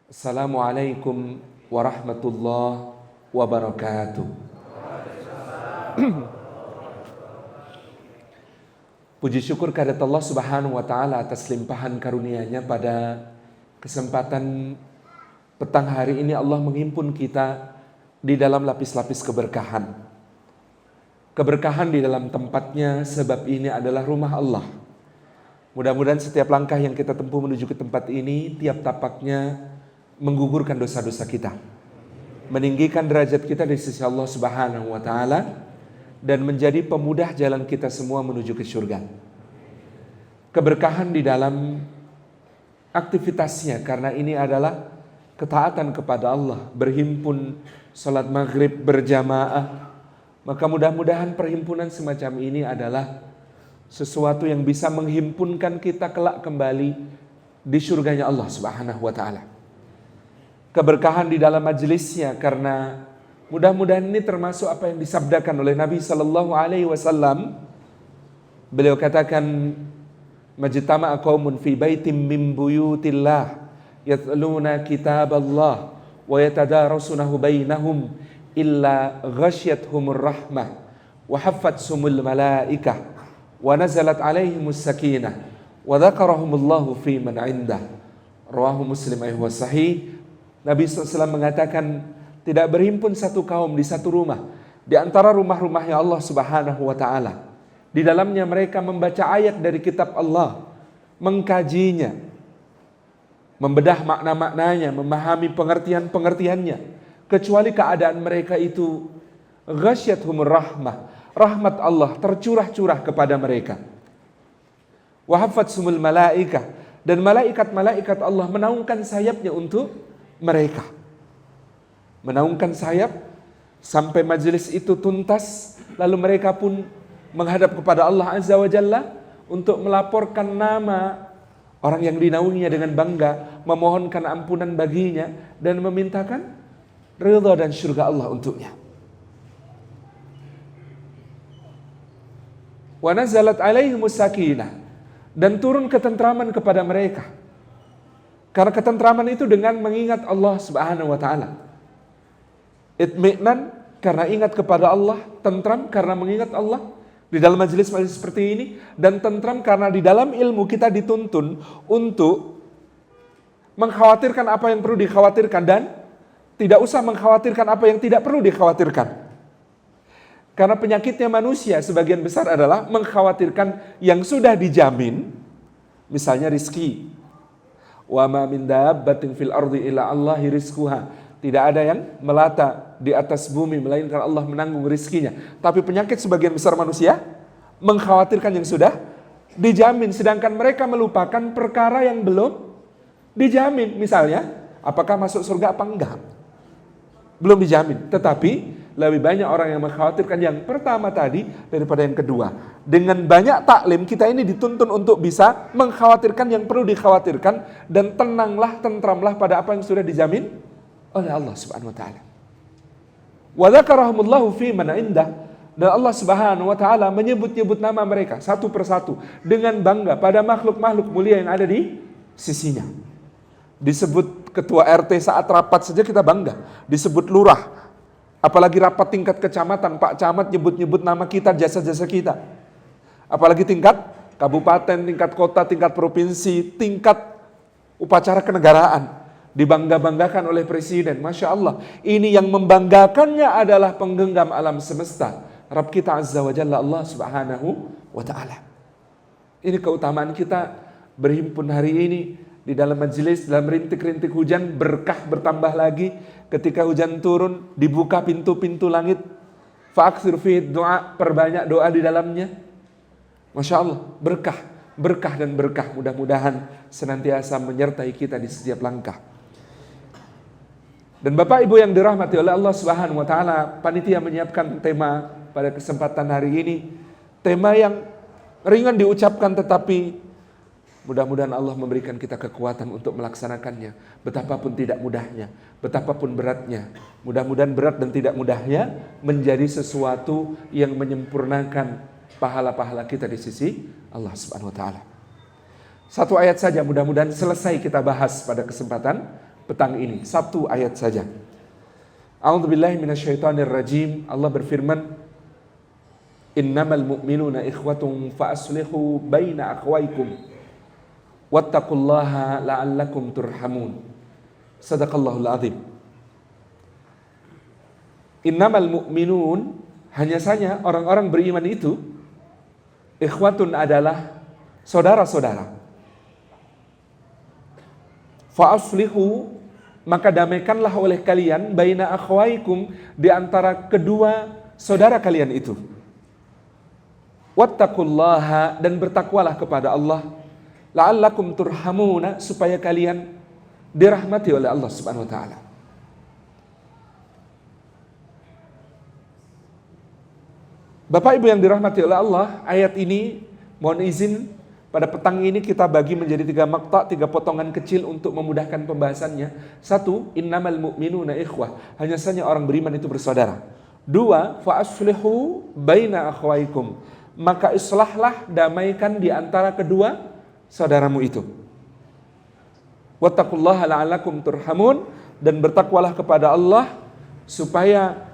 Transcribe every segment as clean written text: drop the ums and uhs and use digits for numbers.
Assalamualaikum warahmatullahi wabarakatuh. Puji syukur kehadirat Allah Subhanahu wa taala atas limpahan karunia-Nya pada kesempatan petang hari ini. Allah menghimpun kita di dalam lapis-lapis keberkahan. Keberkahan di dalam tempatnya, sebab ini adalah rumah Allah. Mudah-mudahan setiap langkah yang kita tempuh menuju ke tempat ini, tiap tapaknya menggugurkan dosa-dosa kita, meninggikan derajat kita di sisi Allah Subhanahu wa taala, dan menjadi pemudah jalan kita semua menuju ke surga. Keberkahan di dalam aktivitasnya, karena ini adalah ketaatan kepada Allah, berhimpun salat maghrib berjamaah. Maka mudah-mudahan perhimpunan semacam ini adalah sesuatu yang bisa menghimpunkan kita kelak kembali di surganya Allah Subhanahu wa taala. Keberkahan di dalam majelisnya, karena mudah-mudahan ini termasuk apa yang disabdakan oleh Nabi sallallahu alaihi wasallam. Beliau katakan, "Majtama'a qaumun fi baitin min buyutillah yatluna kitaballah wa yatadarasunahu bainahum illa ghasyiyatuhumur rahmah wa haffatsumul malaikah wa nazalat alaihimus sakinah wa dzakarahumullahu fi man 'indah." Rawahu Muslim wa sahih. Nabi SAW mengatakan, tidak berhimpun satu kaum di satu rumah di antara rumah-rumahnya Allah Subhanahu wa taala. Di dalamnya mereka membaca ayat dari kitab Allah, mengkajinya, membedah makna-maknanya, memahami pengertian-pengertiannya, kecuali keadaan mereka itu ghasyiyatuhumur rahmah, rahmat Allah tercurah-curah kepada mereka. Wa haffatsumul malaikah, dan malaikat-malaikat Allah menaungkan sayapnya untuk mereka. Menaungkan sayap sampai majelis itu tuntas, lalu mereka pun menghadap kepada Allah Azza wa Jalla untuk melaporkan nama orang yang dinaunginya dengan bangga, memohonkan ampunan baginya, dan memintakan ridha dan syurga Allah untuknya. Wa nazalat alaihimus sakinah, dan turun ketentraman kepada mereka. Karena ketentraman itu dengan mengingat Allah Subhanahu wa taala. Itmi'nan karena ingat kepada Allah, tentram karena mengingat Allah di dalam majelis-majelis seperti ini, dan tentram karena di dalam ilmu kita dituntun untuk mengkhawatirkan apa yang perlu dikhawatirkan dan tidak usah mengkhawatirkan apa yang tidak perlu dikhawatirkan. Karena penyakitnya manusia sebagian besar adalah mengkhawatirkan yang sudah dijamin, misalnya rizki. Wa ma min dabbatin fil ardi illa Allahi rizquha. Tidak ada yang melata di atas bumi melainkan Allah menanggung rizkinya. Tapi penyakit sebagian besar manusia mengkhawatirkan yang sudah dijamin, sedangkan mereka melupakan perkara yang belum dijamin. Misalnya, apakah masuk surga apa enggak? Belum dijamin. Tetapi lebih banyak orang yang mengkhawatirkan yang pertama tadi daripada yang kedua. Dengan banyak taklim, kita ini dituntun untuk bisa mengkhawatirkan yang perlu dikhawatirkan, dan tenanglah, tentramlah pada apa yang sudah dijamin oleh Allah Subhanahu wa taala. Wa dzakarahumullahu fi man 'indah, dan Allah Subhanahu wa taala menyebut-nyebut nama mereka satu persatu dengan bangga pada makhluk-makhluk mulia yang ada di sisinya. Disebut ketua RT saat rapat saja kita bangga, disebut lurah. Apalagi rapat tingkat kecamatan, Pak Camat nyebut-nyebut nama kita, jasa-jasa kita. Apalagi tingkat kabupaten, tingkat kota, tingkat provinsi, tingkat upacara kenegaraan. Dibangga-banggakan oleh presiden. Masya Allah. Ini yang membanggakannya adalah penggenggam alam semesta, Rabb kita Azza wa Jalla, Allah Subhanahu wa ta'ala. Ini keutamaan kita berhimpun hari ini di dalam majelis, dalam rintik-rintik hujan, berkah bertambah lagi. Ketika hujan turun, dibuka pintu-pintu langit. Fa'aksir fi doa, perbanyak doa di dalamnya. Masya Allah, berkah, berkah dan berkah. Mudah-mudahan senantiasa menyertai kita di setiap langkah. Dan Bapak Ibu yang dirahmati oleh Allah Subhanahu wa taala, panitia menyiapkan tema pada kesempatan hari ini. Tema yang ringan diucapkan, tetapi mudah-mudahan Allah memberikan kita kekuatan untuk melaksanakannya. Betapapun tidak mudahnya, betapapun beratnya, mudah-mudahan berat dan tidak mudahnya menjadi sesuatu yang menyempurnakan pahala-pahala kita di sisi Allah Subhanahu wa taala. Satu ayat saja mudah-mudahan selesai kita bahas pada kesempatan petang ini. Satu ayat saja. A'udzubillahi minasyaitonirrajim. Allah berfirman, "Innamal mu'minuna ikhwatun fa aslihu baina akhwaykum wattaqullaha la'allakum turhamun." Sadaqallahul azim. Innamal mu'minun, hanya saja orang-orang beriman itu, ikhwatun adalah saudara-saudara. Fa'aslihu, maka damaikanlah oleh kalian, baina akhwaikum, di antara kedua saudara kalian itu. Wattaqullaha, dan bertakwalah kepada Allah, la'allakum turhamuna, supaya kalian dirahmati oleh Allah Subhanahu wa taala. Bapak Ibu yang dirahmati oleh Allah, ayat ini mohon izin pada petang ini kita bagi menjadi 3 makta, 3 potongan kecil untuk memudahkan pembahasannya. 1, innamal mu'minuna ikhwah, hanya saja orang beriman itu bersaudara. 2, fa'aslihu baina akhwaikum, maka islahlah, damaikan di antara kedua saudaramu itu. Wattaqullaha la'allakum turhamun, dan bertakwalah kepada Allah supaya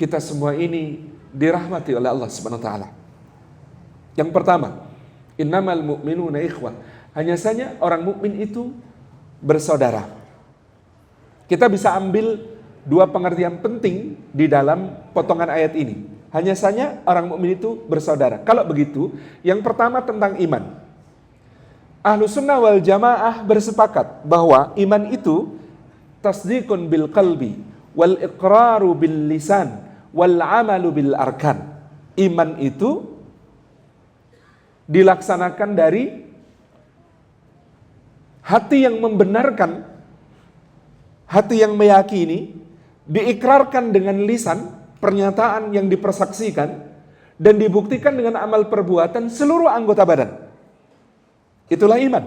kita semua ini dirahmati oleh Allah Subhanahu wa taala. Yang pertama, innamal mu'minuna ikhwah, hanya saja orang mukmin itu bersaudara. Kita bisa ambil 2 pengertian penting di dalam potongan ayat ini. Hanya saja orang mukmin itu bersaudara. Kalau begitu, yang pertama tentang iman. Ahlus sunnah wal jamaah bersepakat bahwa iman itu tasdiqun bil qalbi wal iqraru bil lisan wal amalu bil arkan. Iman itu dilaksanakan dari hati yang membenarkan, hati yang meyakini, diikrarkan dengan lisan, pernyataan yang dipersaksikan, dan dibuktikan dengan amal perbuatan seluruh anggota badan. Itulah iman.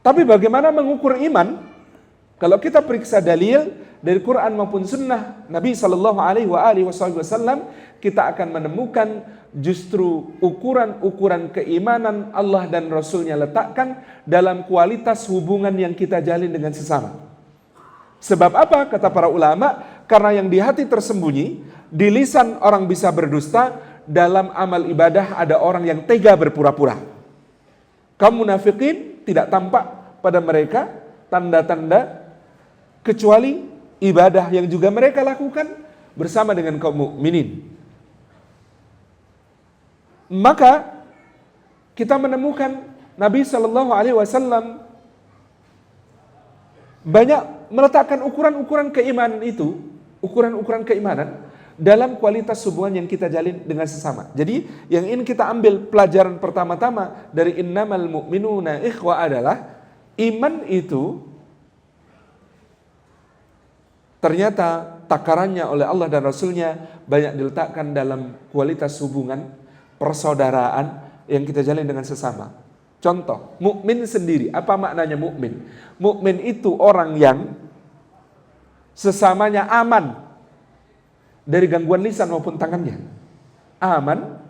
Tapi bagaimana mengukur iman? Kalau kita periksa dalil dari Quran maupun Sunnah Nabi Sallallahu Alaihi Wasallam, kita akan menemukan justru ukuran-ukuran keimanan Allah dan Rasulnya letakkan dalam kualitas hubungan yang kita jalin dengan sesama. Sebab apa? Kata para ulama, karena yang di hati tersembunyi, di lisan orang bisa berdusta, dalam amal ibadah ada orang yang tega berpura-pura. Kaum munafikin tidak tampak pada mereka tanda-tanda kecuali ibadah yang juga mereka lakukan bersama dengan kaum mukminin. Maka kita menemukan Nabi Shallallahu Alaihi Wasallam banyak meletakkan ukuran-ukuran keimanan itu, ukuran-ukuran keimanan dalam kualitas hubungan yang kita jalin dengan sesama. Jadi yang ingin kita ambil pelajaran pertama-tama dari innamal mu'minuna ikhwah adalah iman itu ternyata takarannya oleh Allah dan Rasulnya banyak diletakkan dalam kualitas hubungan persaudaraan yang kita jalin dengan sesama. Contoh, mukmin sendiri. Apa maknanya mukmin? Mukmin itu orang yang sesamanya aman dari gangguan lisan maupun tangannya. Aman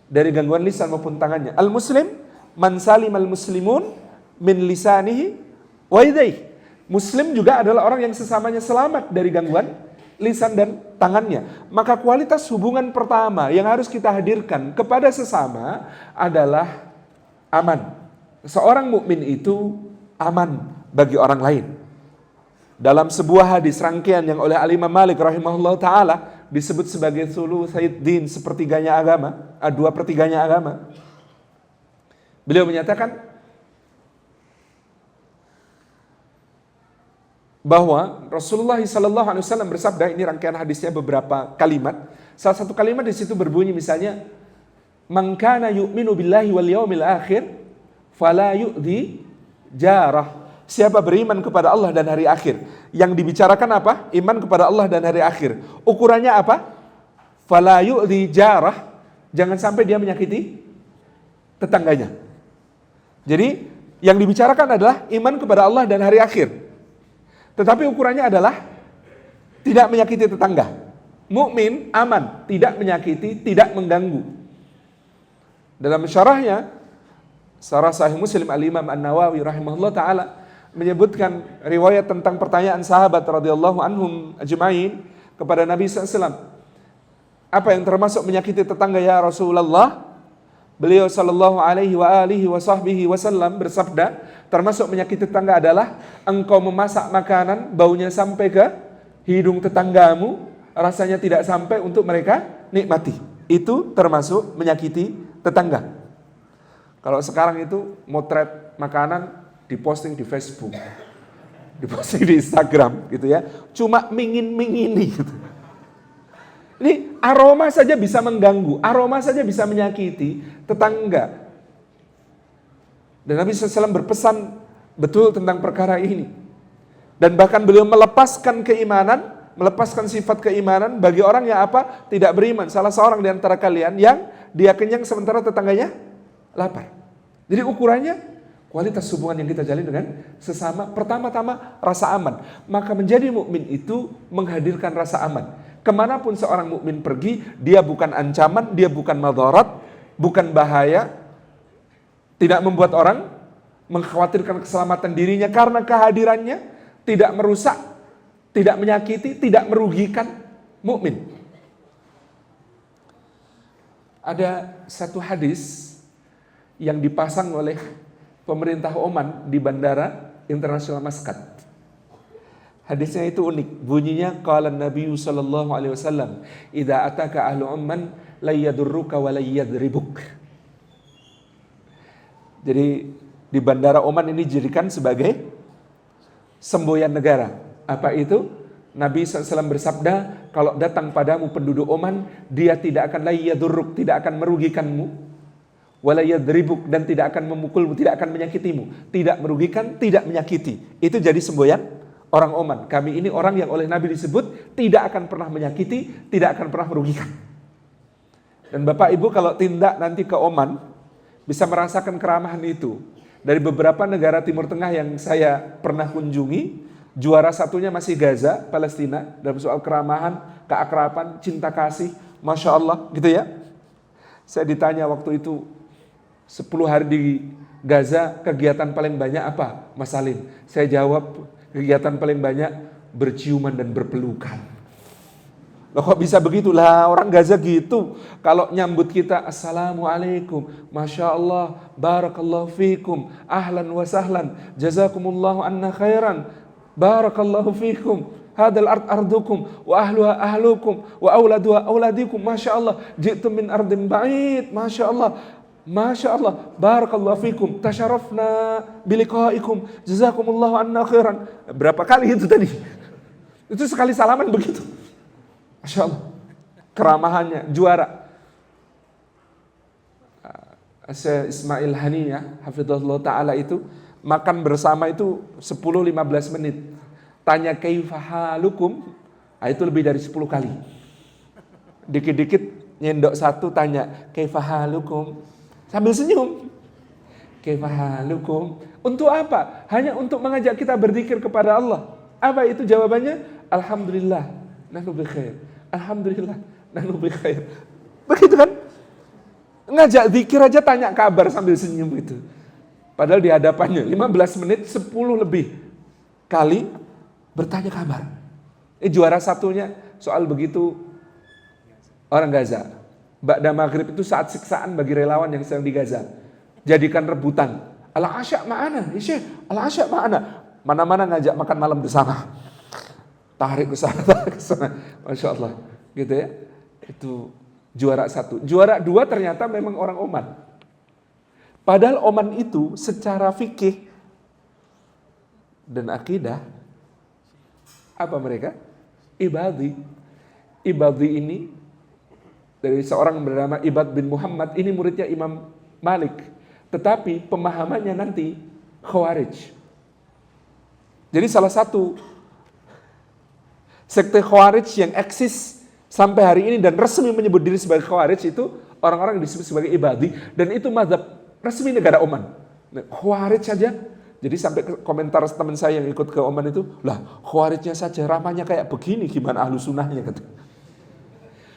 dari gangguan lisan maupun tangannya. Al-muslim man salimal muslimun min lisanihi wa yadayhi. Muslim juga adalah orang yang sesamanya selamat dari gangguan lisan dan tangannya. Maka kualitas hubungan pertama yang harus kita hadirkan kepada sesama adalah aman. Seorang mukmin itu aman bagi orang lain. Dalam sebuah hadis rangkaian yang oleh Al-Imam Malik rahimahullah ta'ala disebut sebagai thulutsai din, sepertiganya agama, 2/3 agama. Beliau menyatakan bahwa Rasulullah SAW bersabda, ini rangkaian hadisnya beberapa kalimat. Salah satu kalimat di situ berbunyi misalnya, "Man kana yu'minu billahi wal yaumil akhir fala yu'dhi jarah." Siapa beriman kepada Allah dan hari akhir. Yang dibicarakan apa? Iman kepada Allah dan hari akhir. Ukurannya apa? Fala yu'dhi jarah. Jangan sampai dia menyakiti tetangganya. Jadi yang dibicarakan adalah iman kepada Allah dan hari akhir. Tetapi ukurannya adalah tidak menyakiti tetangga. Mukmin aman, tidak menyakiti, tidak mengganggu. Dalam syarahnya, syarah Sahih Muslim Al-Imam An-Nawawi rahimahullah ta'ala menyebutkan riwayat tentang pertanyaan sahabat radhiyallahu anhum ajma'in kepada Nabi SAW. Apa yang termasuk menyakiti tetangga ya Rasulullah? Beliau sallallahu alaihi wasallam bersabda, termasuk menyakiti tetangga adalah engkau memasak makanan baunya sampai ke hidung tetanggamu, rasanya tidak sampai untuk mereka nikmati. Itu termasuk menyakiti tetangga. Kalau sekarang itu motret makanan diposting di Facebook, diposting di Instagram gitu ya, cuma mingin-mingini gitu. Ini aroma saja bisa mengganggu, aroma saja bisa menyakiti tetangga. Dan Nabi SAW berpesan betul tentang perkara ini. Dan bahkan beliau melepaskan keimanan, melepaskan sifat keimanan bagi orang yang apa? Tidak beriman. Salah seorang di antara kalian yang dia kenyang sementara tetangganya lapar. Jadi ukurannya kualitas hubungan yang kita jalin dengan sesama. Pertama-tama rasa aman. Maka menjadi mukmin itu menghadirkan rasa aman. Kemanapun seorang mukmin pergi, dia bukan ancaman, dia bukan madarat, bukan bahaya, tidak membuat orang mengkhawatirkan keselamatan dirinya karena kehadirannya, tidak merusak, tidak menyakiti, tidak merugikan mukmin. Ada satu hadis yang dipasang oleh pemerintah Oman di Bandara Internasional Maskat. Hadisnya itu unik. Bunyinya qala Nabi sallallahu alaihi wasallam, "Idza ataka ahlu Oman la yadurruka wa la yadribuk." Jadi di Bandara Oman ini dijadikan sebagai semboyan negara. Apa itu? Nabi SAW bersabda, kalau datang padamu penduduk Oman, dia tidak akan la yadurruk, tidak akan merugikanmu, wa la yadribuk, dan tidak akan memukulmu, tidak akan menyakitimu. Tidak merugikan, tidak menyakiti. Itu jadi semboyan orang Oman. Kami ini orang yang oleh Nabi disebut tidak akan pernah menyakiti, tidak akan pernah merugikan. Dan Bapak Ibu kalau tindak nanti ke Oman, bisa merasakan keramahan itu. Dari beberapa negara Timur Tengah yang saya pernah kunjungi, juara satunya masih Gaza, Palestina, dalam soal keramahan, keakraban, cinta kasih, Masya Allah, gitu ya. Saya ditanya waktu itu, 10 hari di Gaza, kegiatan paling banyak apa, Mas Salim? Saya jawab, kegiatan paling banyak berciuman dan berpelukan. Loh kok bisa begitulah, orang Gaza gitu. Kalau nyambut kita, Assalamualaikum, Masya Allah, Barakallahu fikum, Ahlan wa sahlan, Jazakumullahu anna khairan, Barakallahu fikum, Hadal ard ardukum, wa ahluha ahlukum, wa auladuha auladikum, Masya Allah, Jitum min ardin ba'id, Masya Allah, Masya Allah, barakallahu fikum, tasyarafna biliqaikum, jazakumullahu anna khairan. Berapa kali itu tadi? Itu sekali salaman begitu. Masya Allah, keramahannya juara. Syekh Ismail Haniyah, hafizahullah ta'ala itu, makan bersama itu 10-15 menit. Tanya kaifahalukum, itu lebih dari 10 kali. Dikit-dikit nyendok satu tanya kaifahalukum, sambil senyum. Kaifahalukum. Untuk apa? Hanya untuk mengajak kita berzikir kepada Allah. Apa itu jawabannya? Alhamdulillah, nahnu bi khair. Alhamdulillah, nahnu bi khair. Begitu kan? Ngajak zikir aja tanya kabar sambil senyum itu. Padahal di hadapannya 15 menit 10 lebih kali bertanya kabar. Juara satunya soal begitu orang Gaza. Ba'da maghrib itu saat siksaan bagi relawan yang sedang di Gaza. Jadikan rebutan. Al-asya ma'ana, ya Syekh, al-asya ma'ana. Mana-mana ngajak makan malam bersama. Tarik ke sana, tarik ke sana. Masya Allah. Gitu ya. Itu juara satu. Juara dua ternyata memang orang Oman. Padahal Oman itu secara fikih dan akidah, apa mereka? Ibadi. Ibadi ini dari seorang yang bernama Ibad bin Muhammad, ini muridnya Imam Malik. Tetapi pemahamannya nanti Khawarij. Jadi salah satu sekte Khawarij yang eksis sampai hari ini dan resmi menyebut diri sebagai Khawarij itu orang-orang yang disebut sebagai Ibadi. Dan itu mazhab resmi negara Oman. Khawarij saja. Jadi sampai komentar teman saya yang ikut ke Oman itu, lah Khawarijnya saja ramahnya kayak begini, gimana ahlu sunnahnya kata.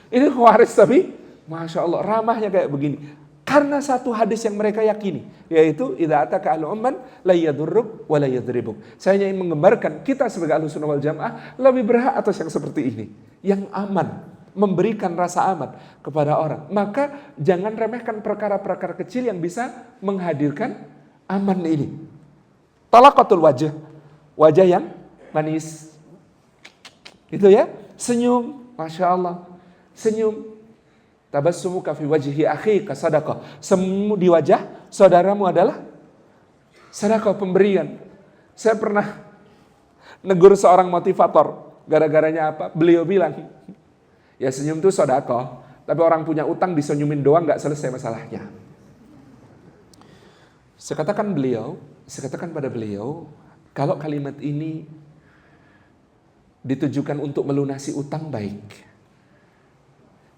Ini Khawarij tapi, Masya Allah, ramahnya kayak begini. Karena satu hadis yang mereka yakini, yaitu idza ataka ahlu umman la yadurruk wa la yadribuk. Saya ingin menggambarkan kita sebagai ahlu sunnah wal jamaah lebih berhak atas yang seperti ini, yang aman, memberikan rasa aman kepada orang. Maka jangan remehkan perkara-perkara kecil yang bisa menghadirkan aman ini. Talaqatul wajh, wajah yang manis. Itu ya, senyum, Masya Allah, senyum. Tabassumuka fi wajhi akhika sadaqah. Semu di wajah saudaramu adalah sedekah, pemberian. Saya pernah negur seorang motivator. Gara-garanya apa? Beliau bilang, ya senyum itu sedekah, tapi orang punya utang disenyumin doang gak selesai masalahnya. Saya katakan pada beliau, kalau kalimat ini ditujukan untuk melunasi utang baik.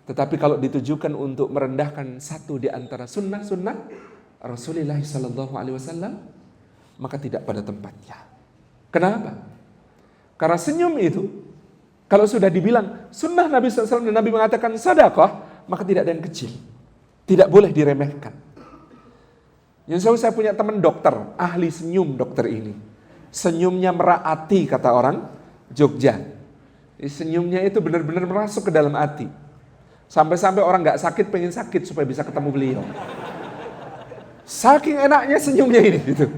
Tetapi kalau ditujukan untuk merendahkan satu di antara sunnah-sunnah Rasulullah SAW, maka tidak pada tempatnya. Kenapa? Karena senyum itu, kalau sudah dibilang sunnah Nabi SAW dan Nabi mengatakan sedekah, maka tidak ada yang kecil. Tidak boleh diremehkan. Yang saya punya teman dokter, ahli senyum dokter ini. Senyumnya meraati kata orang Jogja. Senyumnya itu benar-benar masuk ke dalam hati. Sampai-sampai orang gak sakit pengen sakit supaya bisa ketemu beliau. Saking enaknya senyumnya ini gitu.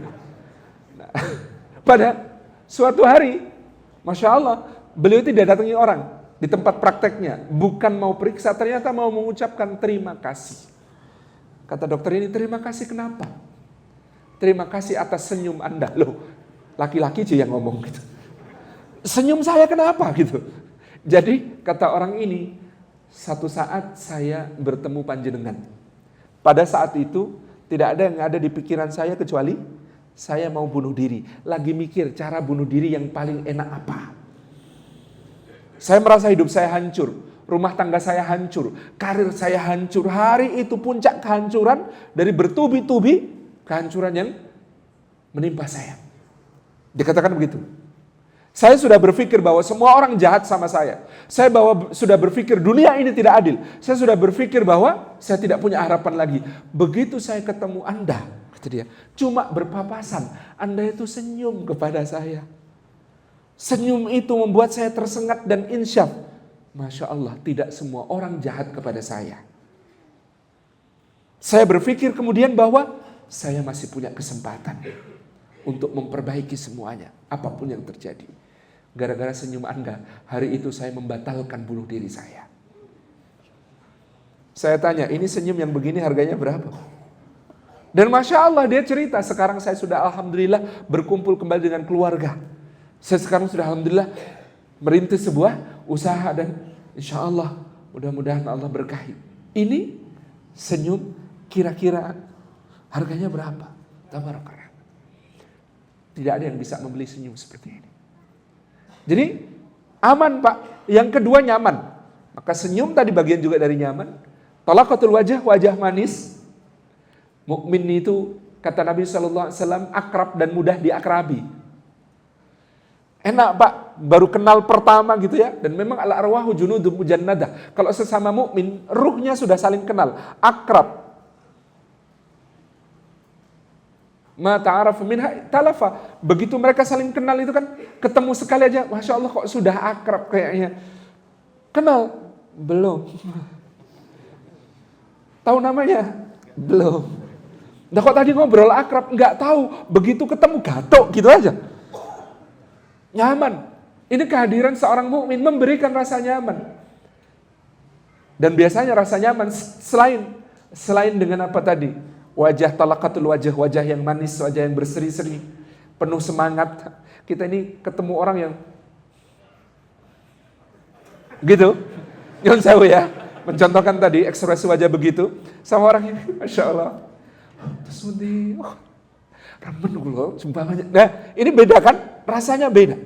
Nah, pada suatu hari, Masya Allah, beliau tidak datangi orang di tempat prakteknya. Bukan mau periksa, ternyata mau mengucapkan terima kasih. Kata dokter ini, terima kasih kenapa? Terima kasih atas senyum Anda. Loh, laki-laki aja yang ngomong gitu. Senyum saya kenapa gitu? Jadi kata orang ini, satu saat saya bertemu panjenengan. Pada saat itu tidak ada yang ada di pikiran saya kecuali saya mau bunuh diri. Lagi mikir cara bunuh diri yang paling enak apa. Saya merasa hidup saya hancur, rumah tangga saya hancur, karir saya hancur. Hari itu puncak kehancuran dari bertubi-tubi kehancuran yang menimpa saya. Dikatakan begitu. Saya sudah berpikir bahwa semua orang jahat sama saya. Saya sudah berpikir dunia ini tidak adil. Saya sudah berpikir bahwa saya tidak punya harapan lagi. Begitu saya ketemu Anda, kata dia, cuma berpapasan, Anda itu senyum kepada saya. Senyum itu membuat saya tersengat dan insyaf. Masya Allah, tidak semua orang jahat kepada saya. Saya berpikir kemudian bahwa saya masih punya kesempatan untuk memperbaiki semuanya, apapun yang terjadi. Gara-gara senyum Anda, hari itu saya membatalkan bunuh diri saya. Saya tanya, ini senyum yang begini harganya berapa? Dan Masya Allah dia cerita, sekarang saya sudah Alhamdulillah berkumpul kembali dengan keluarga. Saya sekarang sudah Alhamdulillah merintis sebuah usaha dan Insya Allah mudah-mudahan Allah berkahi. Ini senyum kira-kira harganya berapa? Tabarakallah. Tidak ada yang bisa membeli senyum seperti ini. Jadi aman Pak. Yang kedua nyaman. Maka senyum tadi bagian juga dari nyaman. Talaqatul wajah, wajah manis. Mukmin itu kata Nabi SAW akrab dan mudah diakrabi. Enak Pak, baru kenal pertama gitu ya. Dan memang al-arwahu junudun mujannadah. Kalau sesama mukmin, ruhnya sudah saling kenal, akrab. Ma ta'arafu minha talafa. Begitu mereka saling kenal itu kan ketemu sekali aja, Masya Allah kok sudah akrab kayaknya. Kenal? Belum. Tahu namanya? Belum. Nah kok tadi ngobrol akrab? Enggak tahu. Begitu ketemu gatok gitu aja. Nyaman. Ini kehadiran seorang mukmin memberikan rasa nyaman. Dan biasanya rasa nyaman selain dengan apa tadi? Wajah talaqatul wajah, wajah yang manis, wajah yang berseri-seri, penuh semangat. Kita ini ketemu orang yang gitu, Nyun Sewu ya, mencontohkan tadi ekspresi wajah begitu, sama orang yang Masya Allah, terus remen loh, sumpah banyak. Nah ini beda kan, rasanya beda.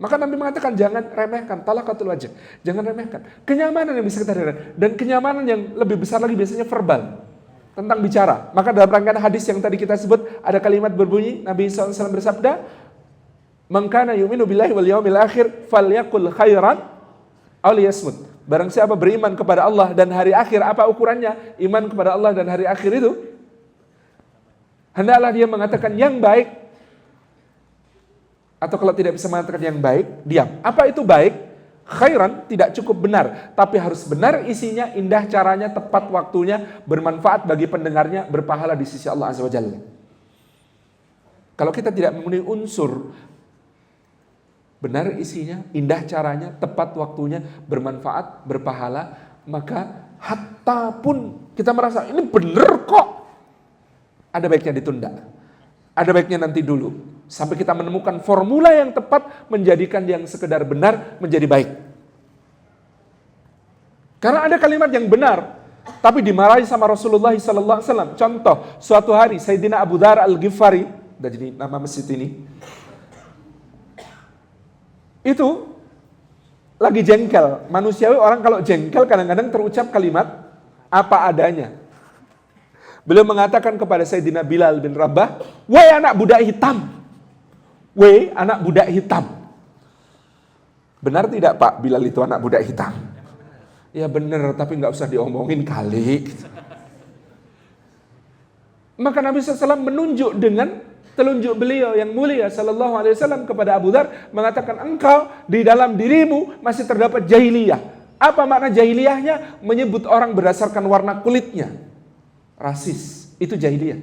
Maka Nabi mengatakan jangan remehkan talaqatul wajah, jangan remehkan kenyamanan yang bisa kita rasakan, dan kenyamanan yang lebih besar lagi biasanya verbal. Tentang bicara. Maka dalam rangkaian hadis yang tadi kita sebut ada kalimat berbunyi Nabi SAW bersabda, "Man kana yu'minu billahi wal yawmil akhir falyaqul khairan aw liyasmut." Barang siapa beriman kepada Allah dan hari akhir, apa ukurannya? Iman kepada Allah dan hari akhir itu, hendaklah dia mengatakan yang baik. Atau kalau tidak bisa mengatakan yang baik, diam. Apa itu baik? Khairan, tidak cukup benar, tapi harus benar isinya, indah caranya, tepat waktunya, bermanfaat bagi pendengarnya, berpahala di sisi Allah Azza wa Jalla. Kalau kita tidak memenuhi unsur benar isinya, indah caranya, tepat waktunya, bermanfaat, berpahala, maka hatta pun kita merasa ini benar kok, ada baiknya ditunda. Ada baiknya nanti dulu, sampai kita menemukan formula yang tepat menjadikan yang sekedar benar menjadi baik. Karena ada kalimat yang benar, tapi dimarahi sama Rasulullah SAW. Contoh, suatu hari Sayyidina Abu Dzar Al-Ghifari, udah jadi nama masjid ini, itu lagi jengkel. Manusiawi orang kalau jengkel kadang-kadang terucap kalimat apa adanya. Beliau mengatakan kepada Sayyidina Bilal bin Rabah, "Wahai anak budak hitam." Wahai anak budak hitam. Benar tidak Pak Bilal itu anak budak hitam? Ya benar, tapi nggak usah diomongin kali. Maka Nabi SAW menunjuk dengan telunjuk beliau yang mulia Sallallahu Alaihi Wasallam kepada Abu Dzar, mengatakan engkau di dalam dirimu masih terdapat jahiliyah. Apa makna jahiliyahnya? Menyebut orang berdasarkan warna kulitnya. Rasis, itu jahiliyah.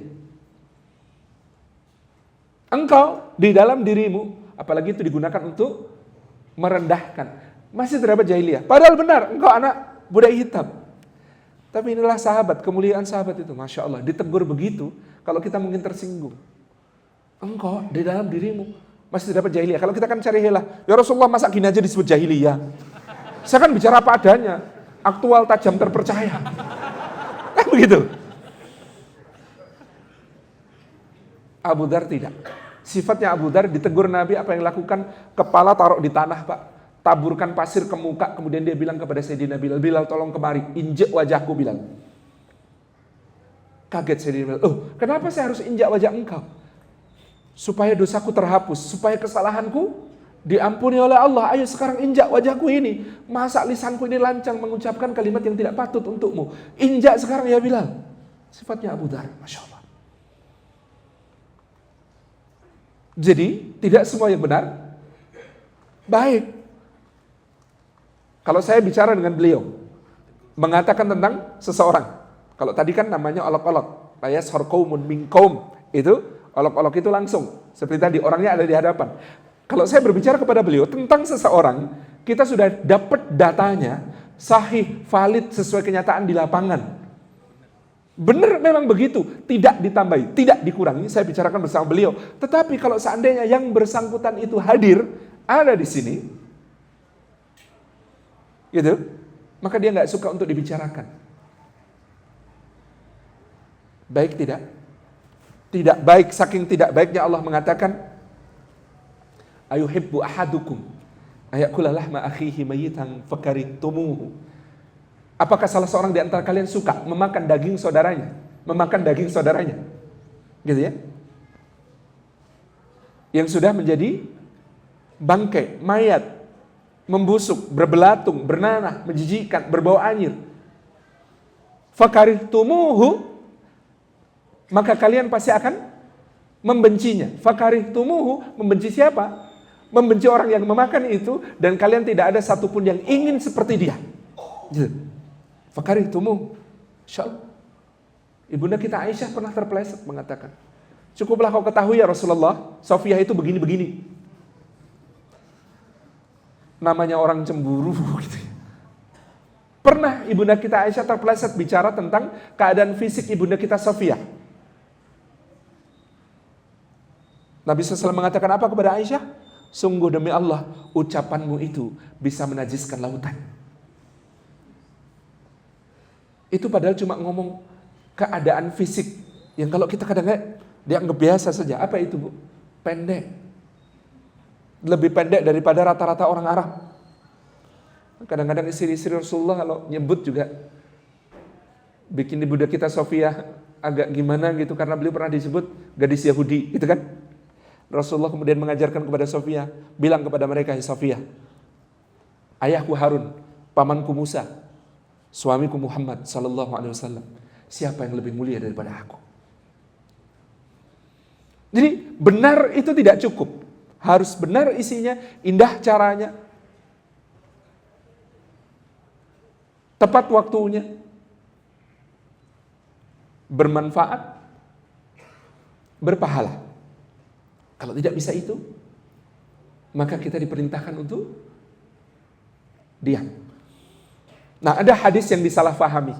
Engkau di dalam dirimu, apalagi itu digunakan untuk merendahkan, masih terdapat jahiliyah. Padahal benar, engkau anak budak hitam. Tapi inilah sahabat, kemuliaan sahabat itu, Masya Allah, ditegur begitu, kalau kita mungkin tersinggung. Engkau di dalam dirimu masih terdapat jahiliyah. Kalau kita kan cari helah, ya Rasulullah masa gini aja disebut jahiliyah? Saya kan bicara apa adanya, aktual, tajam, terpercaya. Kan begitu. Abu Dzar tidak. Sifatnya Abu Dzar ditegur Nabi, apa yang lakukan? Kepala taruh di tanah Pak. Taburkan pasir ke muka. Kemudian dia bilang kepada Sayyidina Bilal, Bilal tolong kemari. Injek wajahku Bilal. Kaget Sayyidina Bilal. Oh, kenapa saya harus injak wajah engkau? Supaya dosaku terhapus. Supaya kesalahanku diampuni oleh Allah. Ayo sekarang injak wajahku ini. Masa lisanku ini lancang mengucapkan kalimat yang tidak patut untukmu. Injak sekarang ya Bilal. Sifatnya Abu Dzar. Masya Allah. Jadi, tidak semua yang benar baik. Kalau saya bicara dengan beliau, mengatakan tentang seseorang. Kalau tadi kan namanya olok-olok. La yashar qaumun min qaum. Itu, olok-olok itu langsung. Seperti tadi, orangnya ada di hadapan. Kalau saya berbicara kepada beliau tentang seseorang, kita sudah dapat datanya, sahih, valid, sesuai kenyataan di lapangan. Benar memang begitu, tidak ditambahi, tidak dikurangi, saya bicarakan bersama beliau. Tetapi kalau seandainya yang bersangkutan itu hadir, ada di sini, gitu, maka dia nggak suka untuk dibicarakan. Baik tidak? Tidak baik, saking tidak baiknya Allah mengatakan, ayuhibbu ahadukum ayakula lahma akhihi mayitan fakarihtumuhu. Apakah salah seorang di antara kalian suka memakan daging saudaranya? Memakan daging saudaranya. Gitu ya. Yang sudah menjadi bangkai, mayat, membusuk, berbelatung, bernanah, menjijikkan, berbau anyir. Fakarihtumuhu, maka kalian pasti akan membencinya. Fakarihtumuhu, membenci siapa? Membenci orang yang memakan itu, dan kalian tidak ada satupun yang ingin seperti dia. Gitu. Fakarihtumuhu. Insyaallah. Ibunda kita Aisyah pernah terpeleset mengatakan, cukuplah kau ketahui ya Rasulullah, Sofiyah itu begini-begini. Namanya orang cemburu gitu. Pernah ibunda kita Aisyah terpeleset bicara tentang keadaan fisik ibunda kita Sofiyah. Nabi SAW mengatakan apa kepada Aisyah? Sungguh demi Allah, ucapanmu itu bisa menajiskan lautan. Itu padahal cuma ngomong keadaan fisik yang kalau kita kadang-kadang dianggap biasa saja. Apa itu Bu? Pendek. Lebih pendek daripada rata-rata orang Arab. Kadang-kadang istri-istri Rasulullah kalau nyebut juga bikin ibunda kita Sofiyah agak gimana gitu, karena beliau pernah disebut gadis Yahudi gitu kan. Rasulullah kemudian mengajarkan kepada Sofiyah, bilang kepada mereka, Sofiyah, ayahku Harun pamanku Musa, suamiku Muhammad sallallahu alaihi wasallam. Siapa yang lebih mulia daripada aku? Jadi benar itu tidak cukup. Harus benar isinya, indah caranya, tepat waktunya, bermanfaat, berpahala. Kalau tidak bisa itu, maka kita diperintahkan untuk diam. Nah, ada hadis yang disalahfahami.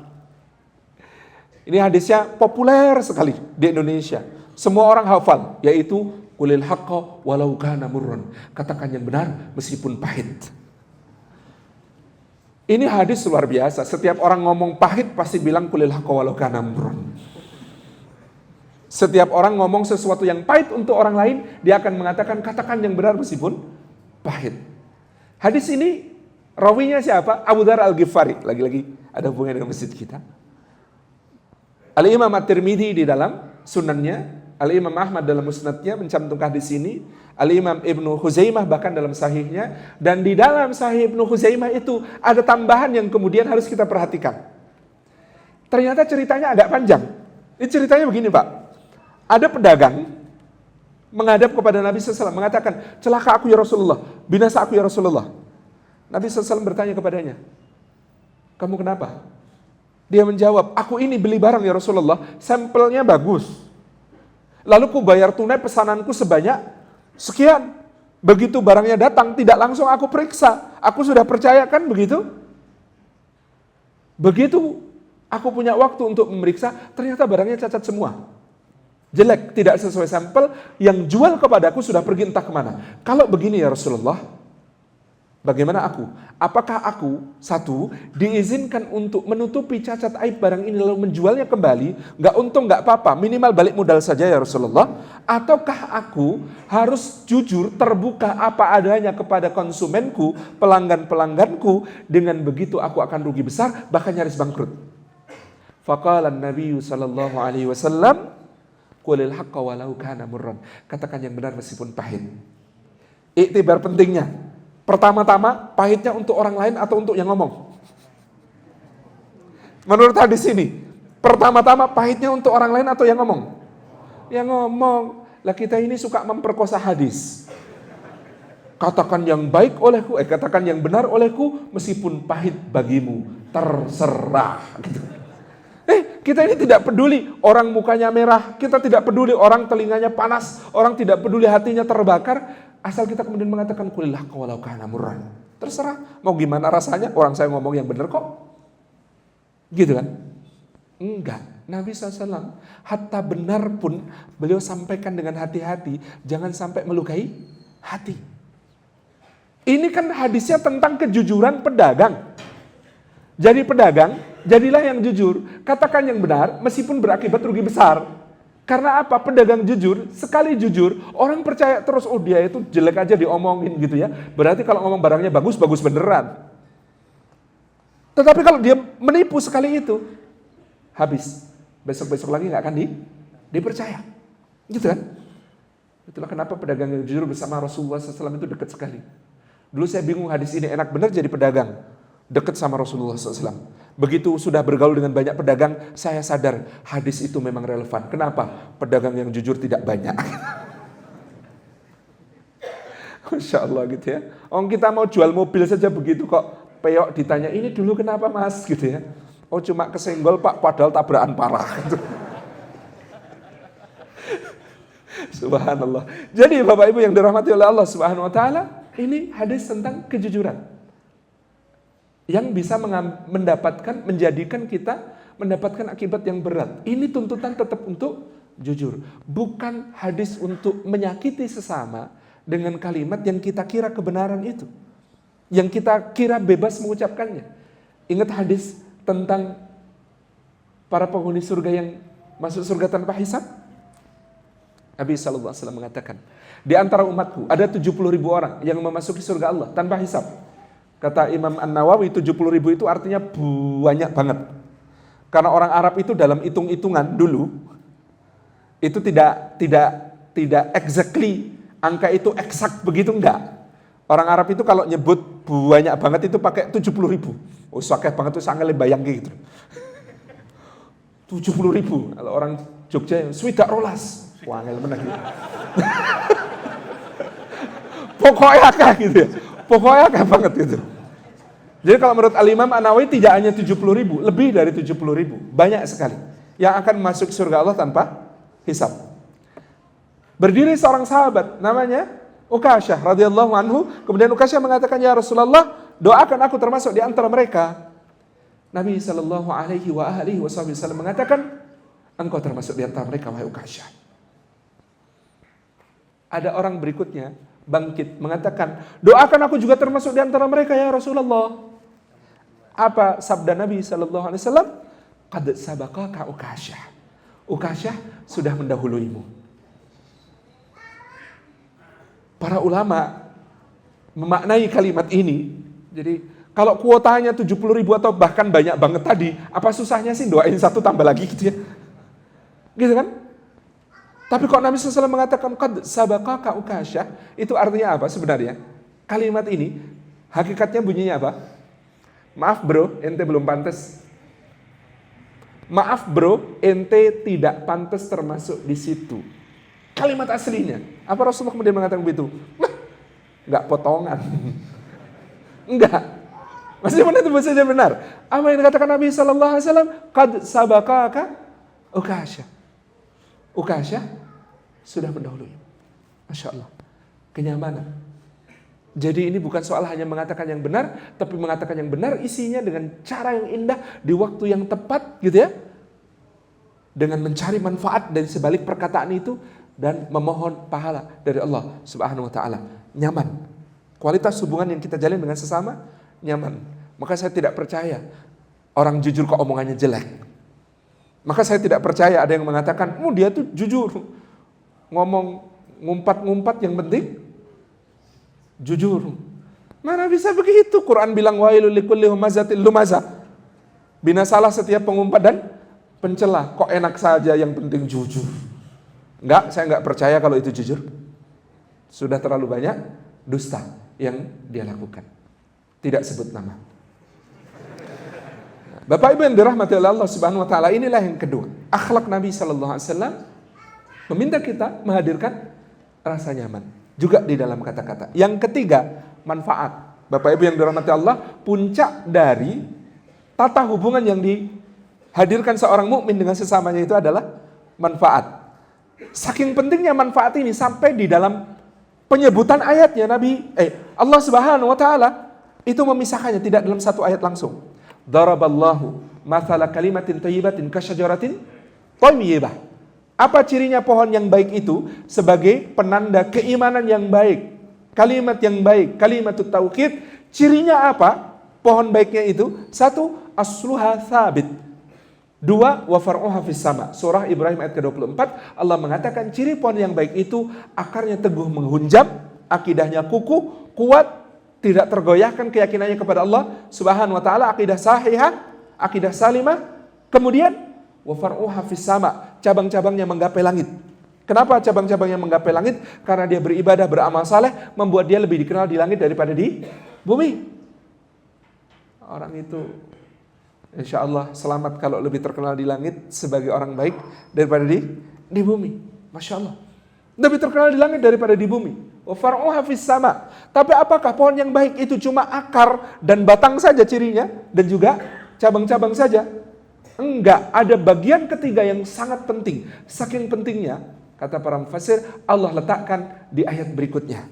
Ini hadisnya populer sekali di Indonesia. Semua orang hafal, yaitu qulil haqqa walau kana murran. Katakan yang benar meskipun pahit. Ini hadis luar biasa. Setiap orang ngomong pahit pasti bilang qulil haqqa walau kana murran. Setiap orang ngomong sesuatu yang pahit untuk orang lain, dia akan mengatakan katakan yang benar meskipun pahit. Hadis ini rawinya siapa? Abu Dzar Al-Ghifari. Lagi-lagi ada hubungannya dengan masjid kita. Al-Imam At-Tirmidzi di dalam sunannya, Al-Imam Ahmad dalam musnadnya mencantumkan hadis ini, Al-Imam Ibnu Khuzaimah bahkan dalam sahihnya, dan di dalam sahih Ibnu Khuzaimah itu ada tambahan yang kemudian harus kita perhatikan. Ternyata ceritanya agak panjang. Ini ceritanya begini, Pak. Ada pedagang menghadap kepada Nabi SAW mengatakan, celaka aku ya Rasulullah, binasa aku ya Rasulullah. Nabi SAW bertanya kepadanya, kamu kenapa? Dia menjawab, aku ini beli barang ya Rasulullah, sampelnya bagus. Lalu ku bayar tunai pesananku sebanyak sekian. Begitu barangnya datang, tidak langsung aku periksa. Aku sudah percaya kan begitu? Begitu aku punya waktu untuk memeriksa, ternyata barangnya cacat semua. Jelek, tidak sesuai sampel, yang jual kepadaku sudah pergi entah kemana. Kalau begini ya Rasulullah, bagaimana aku? Apakah aku, satu, diizinkan untuk menutupi cacat aib barang ini lalu menjualnya kembali, nggak untung nggak apa-apa, minimal balik modal saja ya Rasulullah? Ataukah aku harus jujur, terbuka apa adanya kepada konsumenku, pelanggan-pelangganku, dengan begitu aku akan rugi besar, bahkan nyaris bangkrut. Faqala an-Nabi sallallahu alaihi wasallam, qulil haqqa walau kana murran. Katakan yang benar meskipun pahit. Iktibar pentingnya. Pertama-tama, pahitnya untuk orang lain atau untuk yang ngomong? Menurut hadis ini, pertama-tama pahitnya untuk orang lain atau yang ngomong? Yang ngomong. Lah kita ini suka memperkosa hadis. Katakan yang baik olehku, katakan yang benar olehku, meskipun pahit bagimu, terserah. Gitu. Kita ini tidak peduli orang mukanya merah, kita tidak peduli orang telinganya panas, orang tidak peduli hatinya terbakar, asal kita kemudian mengatakan qulil haqqa walau kana murran. Terserah, mau gimana rasanya, orang saya ngomong yang benar kok. Gitu kan? Enggak. Nabi SAW, hatta benar pun beliau sampaikan dengan hati-hati, jangan sampai melukai hati. Ini kan hadisnya tentang kejujuran pedagang. Jadi pedagang, jadilah yang jujur. Katakan yang benar, meskipun berakibat rugi besar. Karena apa? Pedagang jujur, sekali jujur, orang percaya terus, oh dia itu jelek aja diomongin gitu ya. Berarti kalau ngomong barangnya bagus, bagus beneran. Tetapi kalau dia menipu sekali itu, habis. Besok-besok lagi nggak akan dipercaya. Gitu kan? Itulah kenapa pedagang yang jujur bersama Rasulullah SAW itu dekat sekali. Dulu saya bingung hadis ini enak benar jadi pedagang. Dekat sama Rasulullah SAW. Begitu sudah bergaul dengan banyak pedagang, saya sadar hadis itu memang relevan. Kenapa? Pedagang yang jujur tidak banyak. Masya Allah gitu ya. Orang kita mau jual mobil saja begitu kok. Peyok ditanya, ini dulu kenapa mas? Gitu ya. Oh cuma kesenggol pak, padahal tabrakan parah. Gitu. Subhanallah. Jadi Bapak Ibu yang dirahmati oleh Allah Subhanahu Wa Taala, ini hadis tentang kejujuran. Yang bisa menjadikan kita mendapatkan akibat yang berat. Ini tuntutan tetap untuk jujur. Bukan hadis untuk menyakiti sesama dengan kalimat yang kita kira kebenaran itu. Yang kita kira bebas mengucapkannya. Ingat hadis tentang para penghuni surga yang masuk surga tanpa hisab? Nabi SAW mengatakan, di antara umatku ada 70.000 orang yang memasuki surga Allah tanpa hisab. Kata Imam An-Nawawi 70.000 itu artinya banyak banget. Karena orang Arab itu dalam hitung-hitungan dulu itu tidak exactly angka itu eksak begitu enggak. Orang Arab itu kalau nyebut banyak banget itu pakai 70.000. Oh, sakit banget tuh sangat bayang gitu. 70.000. Kalau orang Jogja, swidak rolas. Wah, ngel menang gitu. Pokoknya akeh gitu ya. Pokoknya akeh banget gitu. Jadi kalau menurut Al-Imam An-Nawawi tidak hanya 70.000, lebih dari 70.000. Banyak sekali yang akan masuk surga Allah tanpa hisab. Berdiri seorang sahabat namanya Ukasyah radhiyallahu anhu. Kemudian Ukasyah mengatakan, ya Rasulullah, doakan aku termasuk di antara mereka. Nabi sallallahu alaihi wasallam mengatakan, engkau termasuk di antara mereka, wahai Ukasyah. Ada orang berikutnya bangkit mengatakan, doakan aku juga termasuk di antara mereka ya Rasulullah. Apa sabda Nabi sallallahu alaihi wasallam? Qad sabaqaka Ukasyah. Ukasyah sudah mendahuluimu. Para ulama memaknai kalimat ini. Jadi kalau kuotanya 70.000 atau bahkan banyak banget tadi, apa susahnya sih doain satu tambah lagi gitu ya? Gitu kan? Tapi kok Nabi SAW mengatakan qad sabaqaka Ukasyah, itu artinya apa sebenarnya? Kalimat ini hakikatnya bunyinya apa? Maaf bro, ente belum pantas. Maaf bro, ente tidak pantas termasuk di situ. Kalimat aslinya. Apa Rasulullah kemudian mengatakan begitu? Enggak potongan. Enggak. Maksudnya mana itu bahasanya benar? Apa yang dikatakan Nabi SAW? Qad sabaqaka Ukasyah. Ukasyah sudah mendahului. Masya Allah. Kenyamanan. Jadi ini bukan soal hanya mengatakan yang benar, tapi mengatakan yang benar isinya dengan cara yang indah, di waktu yang tepat gitu ya. Dengan mencari manfaat dari sebalik perkataan itu, dan memohon pahala dari Allah Subhanahu wa taala. Nyaman. Kualitas hubungan yang kita jalin dengan sesama nyaman. Maka saya tidak percaya orang jujur kok omongannya jelek. Maka saya tidak percaya ada yang mengatakan, dia tuh jujur. Ngomong ngumpat-ngumpat yang penting jujur. Mana bisa begitu? Quran bilang wailul likulli humazatil lumazah. Binasalah setiap pengumpat dan pencela. Kok enak saja yang penting jujur. Enggak, saya enggak percaya kalau itu jujur. Sudah terlalu banyak dusta yang dia lakukan. Tidak sebut nama. Bapak Ibu yang dirahmati oleh Allah Subhanahu wa taala, inilah yang kedua. Akhlak Nabi sallallahu alaihi wasallam meminta kita menghadirkan rasa nyaman juga di dalam kata-kata. Yang ketiga, manfaat. Bapak Ibu yang dirahmati Allah, puncak dari tata hubungan yang dihadirkan seorang mukmin dengan sesamanya itu adalah manfaat. Saking pentingnya manfaat ini sampai di dalam penyebutan ayatnya Allah Subhanahu wa taala itu memisahkannya tidak dalam satu ayat langsung. Daraballahu mathala kalimatin thayyibatin kasyajaratin thayyibah. Apa cirinya pohon yang baik itu? Sebagai penanda keimanan yang baik, kalimat yang baik, kalimatut tauhid. Cirinya apa? Pohon baiknya itu, satu, asluha thabit. Dua, wa far'uha fis sama. Surah Ibrahim ayat ke-24, Allah mengatakan ciri pohon yang baik itu akarnya teguh menghunjam, akidahnya kukuh, kuat, tidak tergoyahkan keyakinannya kepada Allah Subhanahu wa taala, akidah sahihah, akidah salimah. Kemudian wa far'uha fis sama, cabang-cabangnya menggapai langit. Kenapa cabang-cabangnya menggapai langit? Karena dia beribadah, beramal saleh, membuat dia lebih dikenal di langit daripada di bumi. Orang itu insya Allah selamat kalau lebih terkenal di langit sebagai orang baik daripada di bumi. Masya Allah. Lebih terkenal di langit daripada di bumi. Wa far'uha fis sama. Tapi apakah pohon yang baik itu cuma akar dan batang saja cirinya dan juga cabang-cabang saja? Enggak, ada bagian ketiga yang sangat penting. Saking pentingnya, kata para mufassir, Allah letakkan di ayat berikutnya.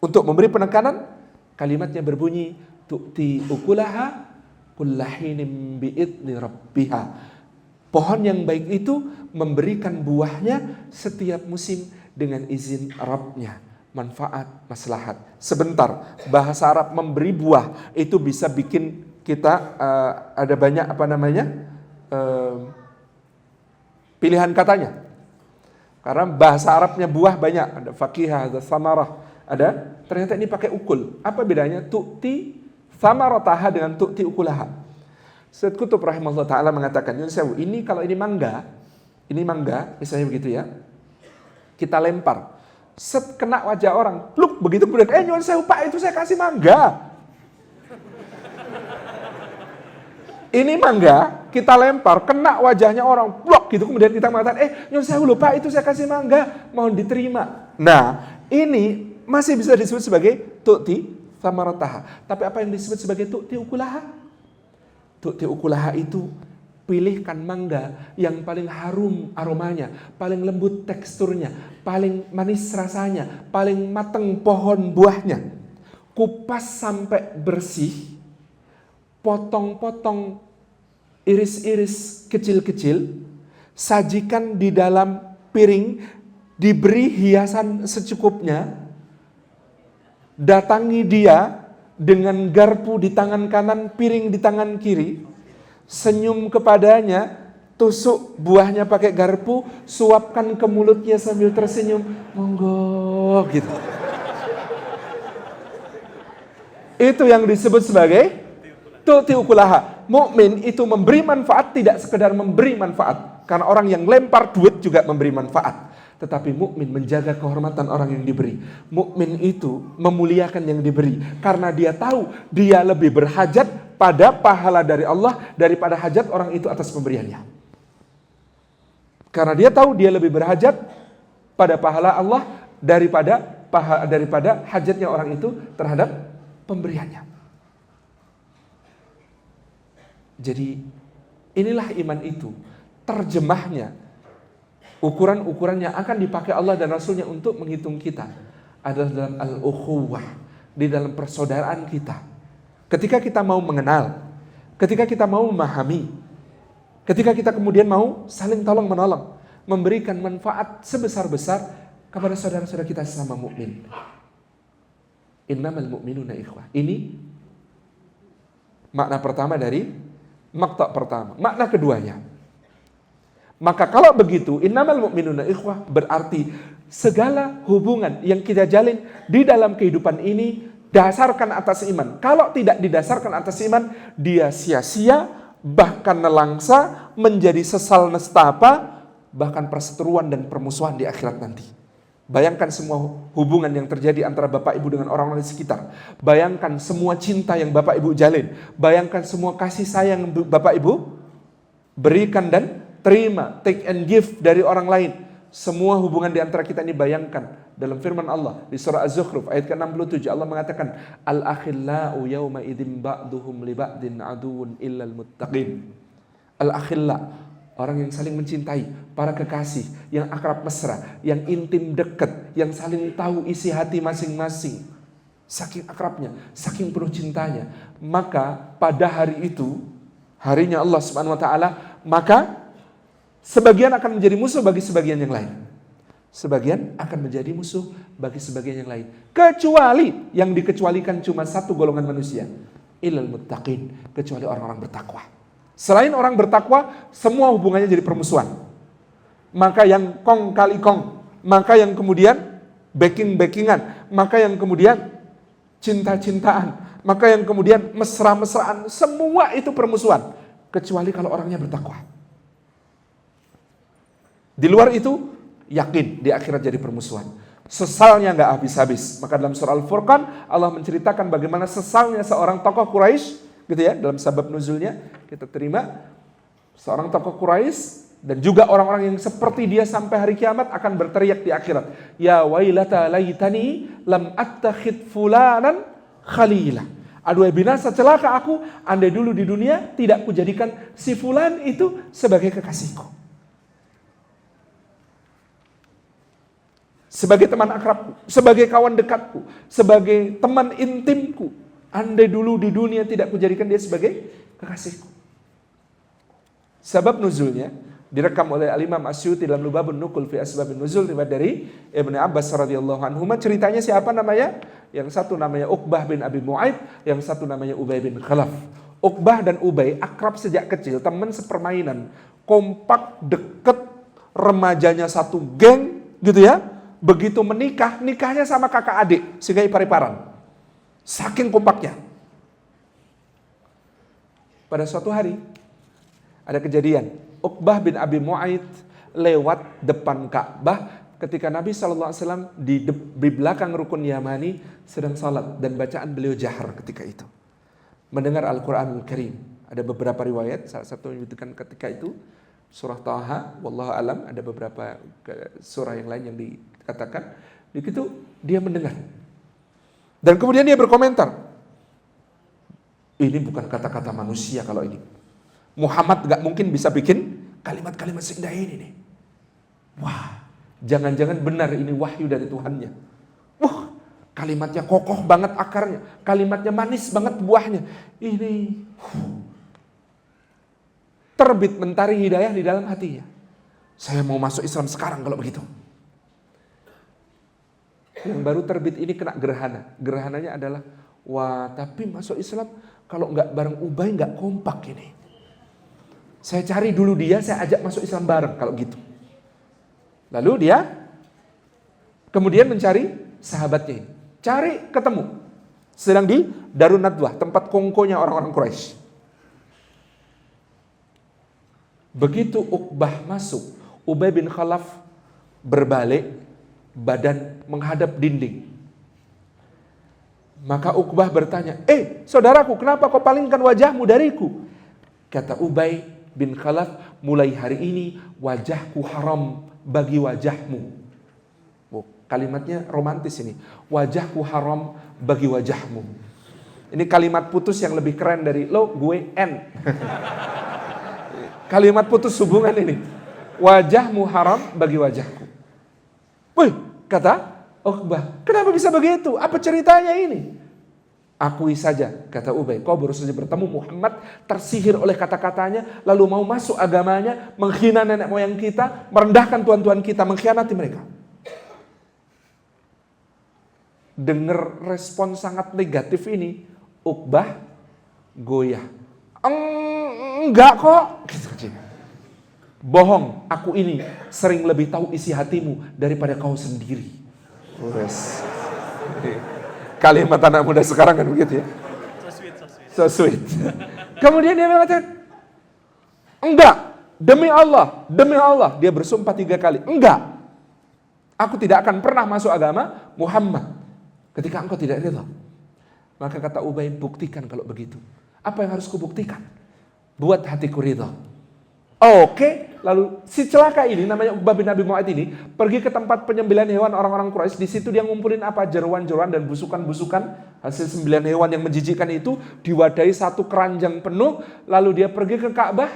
Untuk memberi penekanan, kalimatnya berbunyi, tu'ti ukulaha kullahinim bi'idni rabbiha. Pohon yang baik itu memberikan buahnya setiap musim dengan izin Rabbnya. Manfaat, maslahat. Sebentar, bahasa Arab memberi buah itu bisa bikin kita ada banyak pilihan katanya. Karena bahasa Arabnya buah banyak, ada fakihah, ada samarah, ada. Ternyata ini pakai ukul. Apa bedanya tu'ti samarataha dengan tu'ti ukulaha? Sayyid Qutb rahimahullah ta'ala mengatakan, ini kalau ini mangga, misalnya begitu ya, kita lempar. set kena wajah orang, pluk, begitu kemudian, nyuwun sewu Pak, itu saya kasih mangga. Ini mangga, kita lempar, kena wajahnya orang, blok gitu, kemudian kita mengatakan, nyuwun sewu lho Pak, itu saya kasih mangga, mohon diterima. Nah, ini masih bisa disebut sebagai tu'ti thamarataha. Tapi apa yang disebut sebagai tu'ti ukulaha? Tu'ti ukulaha itu pilihkan mangga yang paling harum aromanya, paling lembut teksturnya, paling manis rasanya, paling mateng pohon buahnya. Kupas sampai bersih, potong-potong iris-iris kecil-kecil, sajikan di dalam piring, diberi hiasan secukupnya, datangi dia dengan garpu di tangan kanan, piring di tangan kiri, senyum kepadanya, tusuk buahnya pakai garpu, suapkan ke mulutnya sambil tersenyum, monggo gitu. Itu yang disebut sebagai tu'ti ukulaha. Mukmin itu memberi manfaat, tidak sekedar memberi manfaat, karena orang yang lempar duit juga memberi manfaat. Tetapi mukmin menjaga kehormatan orang yang diberi. Mukmin itu memuliakan yang diberi karena dia tahu dia lebih berhajat pada pahala dari Allah daripada hajat orang itu atas pemberiannya. Karena dia tahu dia lebih berhajat pada pahala Allah daripada hajatnya orang itu terhadap pemberiannya. Jadi inilah iman itu. Terjemahnya, ukuran-ukuran yang akan dipakai Allah dan Rasulnya untuk menghitung kita adalah dalam al-ukhuwah, di dalam persaudaraan kita. Ketika kita mau mengenal, ketika kita mau memahami, ketika kita kemudian mau saling tolong menolong, memberikan manfaat sebesar-besar kepada saudara-saudara kita sesama mukmin. Innamal mu'minuna ikhwah. Ini makna pertama dari makta pertama. Makna keduanya, maka kalau begitu, innamal mu'minuna ikhwah berarti segala hubungan yang kita jalin di dalam kehidupan ini dasarkan atas iman. Kalau tidak didasarkan atas iman, dia sia-sia, bahkan nelangsa, menjadi sesal nestapa, bahkan perseteruan dan permusuhan di akhirat nanti. Bayangkan semua hubungan yang terjadi antara Bapak Ibu dengan orang-orang di sekitar. Bayangkan semua cinta yang Bapak Ibu jalin. Bayangkan semua kasih sayang yang Bapak Ibu berikan dan terima, take and give dari orang lain. Semua hubungan di antara kita ini bayangkan dalam firman Allah di surah Az-Zukhruf ayat ke-67, Allah mengatakan al-akhillau yawma idzin ba'duhum li ba'din aduwwun illal muttaqin. Al-akhilla, orang yang saling mencintai, para kekasih yang akrab mesra, yang intim dekat, yang saling tahu isi hati masing-masing. Saking akrabnya, saking penuh cintanya, maka pada hari itu, harinya Allah Subhanahu wa taala, maka sebagian akan menjadi musuh bagi sebagian yang lain. Sebagian akan menjadi musuh bagi sebagian yang lain. Kecuali yang dikecualikan cuma satu golongan manusia. Illal muttaqin, kecuali orang-orang bertakwa. Selain orang bertakwa, semua hubungannya jadi permusuhan. Maka yang kong kali kong, maka yang kemudian backing-backingan, maka yang kemudian cinta-cintaan, maka yang kemudian mesra-mesraan, semua itu permusuhan. Kecuali kalau orangnya bertakwa. Di luar itu, yakin di akhirat jadi permusuhan. Sesalnya nggak habis-habis. Maka dalam surah Al-Furqan, Allah menceritakan bagaimana sesalnya seorang tokoh Quraisy, gitu ya, dalam sabab nuzulnya kita terima. Seorang tokoh Quraisy dan juga orang-orang yang seperti dia sampai hari kiamat akan berteriak di akhirat. Ya wailata laitani lam attakhid fulanan khalila. Aduh binasa celaka aku, andai dulu di dunia tidak kujadikan si fulan itu sebagai kekasihku. Sebagai teman akrabku, sebagai kawan dekatku, sebagai teman intimku. Andai dulu di dunia tidak kujadikan dia sebagai kekasihku. Sebab nuzulnya direkam oleh Al-Imam Asyuti dalam Lubabun Nukul fi Asbabun Nuzul, riwayat dari Ibnu Abbas radhiyallahu anhu. Ceritanya siapa namanya? Yang satu namanya Uqbah bin Abi Mu'aid, yang satu namanya Ubay bin Khalaf. Uqbah dan Ubay akrab sejak kecil, teman sepermainan, kompak, deket, remajanya satu geng, gitu ya. Begitu menikah, nikahnya sama kakak adik, sehingga ipar-iparan. Saking kompaknya. Pada suatu hari, ada kejadian. Uqbah bin Abi Mu'aid lewat depan Ka'bah ketika Nabi SAW di belakang rukun Yamani sedang salat dan bacaan beliau jahar ketika itu. Mendengar Al-Quranul Karim. Ada beberapa riwayat, salah satu menyebutkan ketika itu surah Taha, wallahu alam, ada beberapa surah yang lain yang dikatakan. Begitu dia mendengar. Dan kemudian dia berkomentar, ini bukan kata-kata manusia kalau ini. Muhammad gak mungkin bisa bikin kalimat-kalimat seindah ini nih. Wah, jangan-jangan benar ini wahyu dari Tuhannya. Wah, kalimatnya kokoh banget akarnya, kalimatnya manis banget buahnya. Ini terbit mentari hidayah di dalam hatinya. Saya mau masuk Islam sekarang kalau begitu. Yang baru terbit ini kena gerhana. Gerhananya adalah, wah tapi masuk Islam kalau nggak bareng Ubay nggak kompak ini. Saya cari dulu dia, saya ajak masuk Islam bareng kalau gitu. Lalu dia kemudian mencari sahabatnya ini. Cari, ketemu. Sedang di Darun Nadwah, tempat kongkonya orang-orang Quraisy. Begitu Uqbah masuk, Ubay bin Khalaf berbalik, badan menghadap dinding. Maka Uqbah bertanya, saudaraku, kenapa kau palingkan wajahmu dariku? Kata Ubay bin Khalaf, mulai hari ini wajahku haram bagi wajahmu. Kalimatnya romantis ini. Wajahku haram bagi wajahmu. Ini kalimat putus yang lebih keren dari lo, gue, N. Kalimat putus hubungan ini. Wajahmu haram bagi wajahku. Wih, kata Uqbah, kenapa bisa begitu? Apa ceritanya ini? Akui saja, kata Ubay, kau baru saja bertemu Muhammad, tersihir oleh kata-katanya, lalu mau masuk agamanya, menghina nenek moyang kita, merendahkan tuan-tuan kita, mengkhianati mereka. Dengar respon sangat negatif ini, Uqbah goyah. Enggak kok. Bohong, aku ini sering lebih tahu isi hatimu daripada kau sendiri. Kalimat anak muda sekarang kan begitu ya. So sweet. Kemudian dia mengatakan, enggak, demi Allah. Dia bersumpah 3 kali, enggak. Aku tidak akan pernah masuk agama Muhammad ketika engkau tidak rela. Maka kata Ubay, buktikan kalau begitu. Apa yang harus kubuktikan? Buat hatiku rela. Oke, lalu si celaka ini namanya Uqbah bin Abi Mu'ayth ini pergi ke tempat penyembelihan hewan orang-orang Quraisy. Di situ dia ngumpulin apa? Jeruan-jeruan dan busukan-busukan hasil sembelihan hewan yang menjijikan itu diwadahi satu keranjang penuh. Lalu dia pergi ke Ka'bah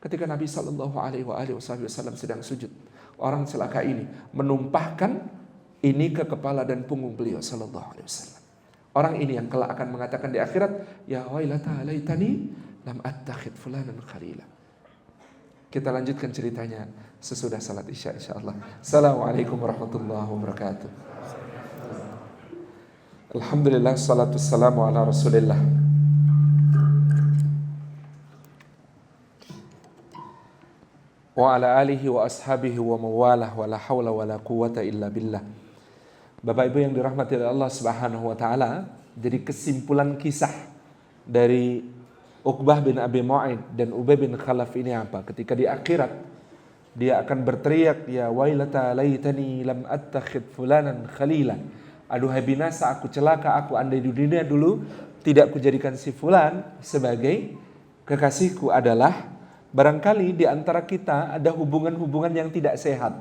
ketika Nabi Shallallahu Alaihi Wasallam sedang sujud. Orang celaka ini menumpahkan ini ke kepala dan punggung beliau Shallallahu Alaihi Wasallam. Orang ini yang kelak akan mengatakan di akhirat, ya wailata laitani lam attakhid fulanan khalila. Kita lanjutkan ceritanya sesudah salat Isya insyaallah. Assalamualaikum warahmatullahi wabarakatuh. Alhamdulillah, salatu wassalamu ala Rasulillah. Wa ala alihi wa ashabihi wa mawalah wa la hawla wa la quwata illa billah. Bapak Ibu yang dirahmati oleh Allah Subhanahu wa taala, jadi kesimpulan kisah dari Uqbah bin Abi Mu'ayth dan Ubay bin Khalaf ini apa? Ketika di akhirat dia akan berteriak, ya wailata laitani lam attakhid fulanan khalila. Aduhai binasa aku, celaka aku, andai di dunia dulu tidak kujadikan si fulan sebagai kekasihku. Adalah barangkali di antara kita ada hubungan-hubungan yang tidak sehat.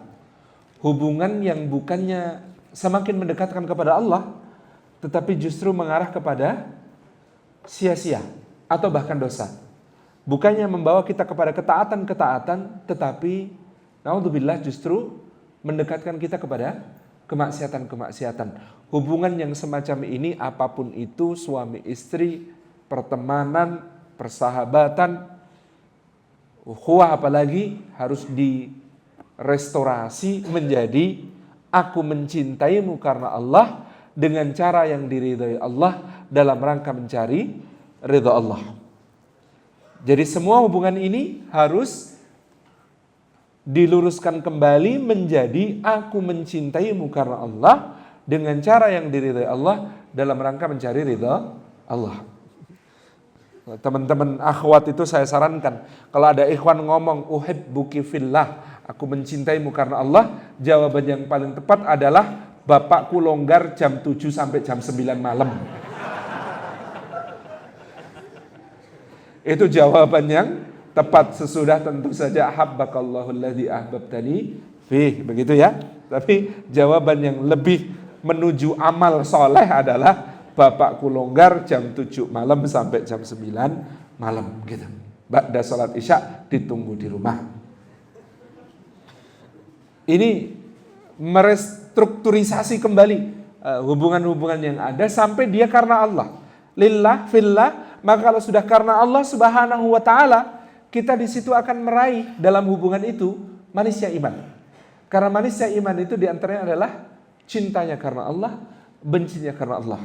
Hubungan yang bukannya semakin mendekatkan kepada Allah, tetapi justru mengarah kepada sia-sia atau bahkan dosa. Bukannya membawa kita kepada ketaatan-ketaatan, tetapi naudzubillah justru mendekatkan kita kepada kemaksiatan-kemaksiatan. Hubungan yang semacam ini apapun itu, suami istri, pertemanan, persahabatan, ukhuwah apalagi, harus direstorasi menjadi aku mencintaimu karena Allah dengan cara yang diridhai Allah dalam rangka mencari ridha Allah. Jadi semua hubungan ini harus diluruskan kembali menjadi aku mencintaimu karena Allah dengan cara yang diridhai Allah dalam rangka mencari ridha Allah. Teman-teman akhwat itu saya sarankan, kalau ada ikhwan ngomong uhibbuki fillah, aku mencintaimu karena Allah, jawaban yang paling tepat adalah bapakku longgar jam 7 sampai jam 9 malam. Itu jawaban yang tepat, sesudah tentu saja habbakallahu alladzi ahbabtani fih, begitu ya. Tapi jawaban yang lebih menuju amal soleh adalah bapakku longgar jam 7 malam sampai jam 9 malam gitu. Ba'da salat Isya ditunggu di rumah. Ini merestrukturisasi kembali hubungan-hubungan yang ada sampai dia karena Allah. Lillah, fillah, maka kalau sudah karena Allah Subhanahu wa taala, kita di situ akan meraih dalam hubungan itu manisnya iman. Karena manisnya iman itu diantaranya adalah cintanya karena Allah, bencinya karena Allah.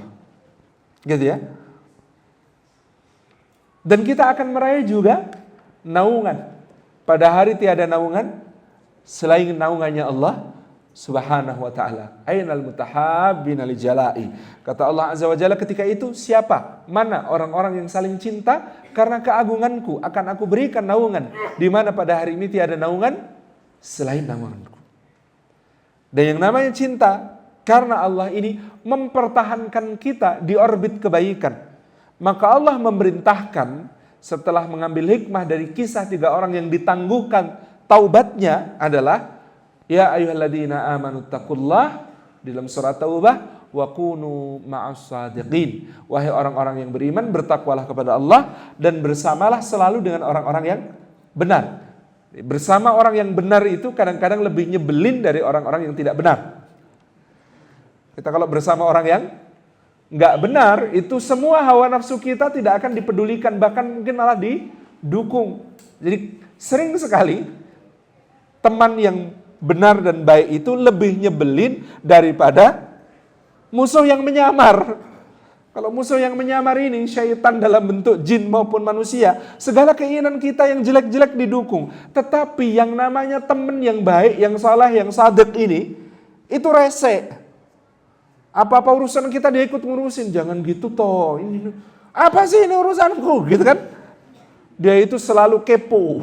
Gitu ya. Dan kita akan meraih juga naungan. Pada hari tiada naungan selain naungannya Allah Subhanahu wa taala. Ainal mutahabbina li jalai. Kata Allah Azza wa Jalla ketika itu, siapa? Mana orang-orang yang saling cinta karena keagunganku akan aku berikan naungan, di mana pada hari ini tiada naungan selain naunganku. Dan yang namanya cinta karena Allah ini mempertahankan kita di orbit kebaikan. Maka Allah memerintahkan setelah mengambil hikmah dari kisah 3 orang yang ditangguhkan taubatnya adalah ya ayyuhalladzina amanu taqullah dalam surat Taubah wa kunu ma'as shadiqin. Wahai orang-orang yang beriman, bertakwalah kepada Allah dan bersamalah selalu dengan orang-orang yang benar. Bersama orang yang benar itu kadang-kadang lebih nyebelin dari orang-orang yang tidak benar. Kita kalau bersama orang yang nggak benar, itu semua hawa nafsu kita tidak akan dipedulikan, bahkan mungkin malah didukung. Jadi sering sekali teman yang benar dan baik itu lebih nyebelin daripada musuh yang menyamar. Kalau musuh yang menyamar ini syaitan dalam bentuk jin maupun manusia, segala keinginan kita yang jelek-jelek didukung. Tetapi yang namanya teman yang baik, yang saleh, yang shadiq ini, itu rese. Apa-apa urusan kita dia ikut ngurusin. Jangan gitu toh. Ini apa sih ini urusanku? Gitu kan? Dia itu selalu kepo.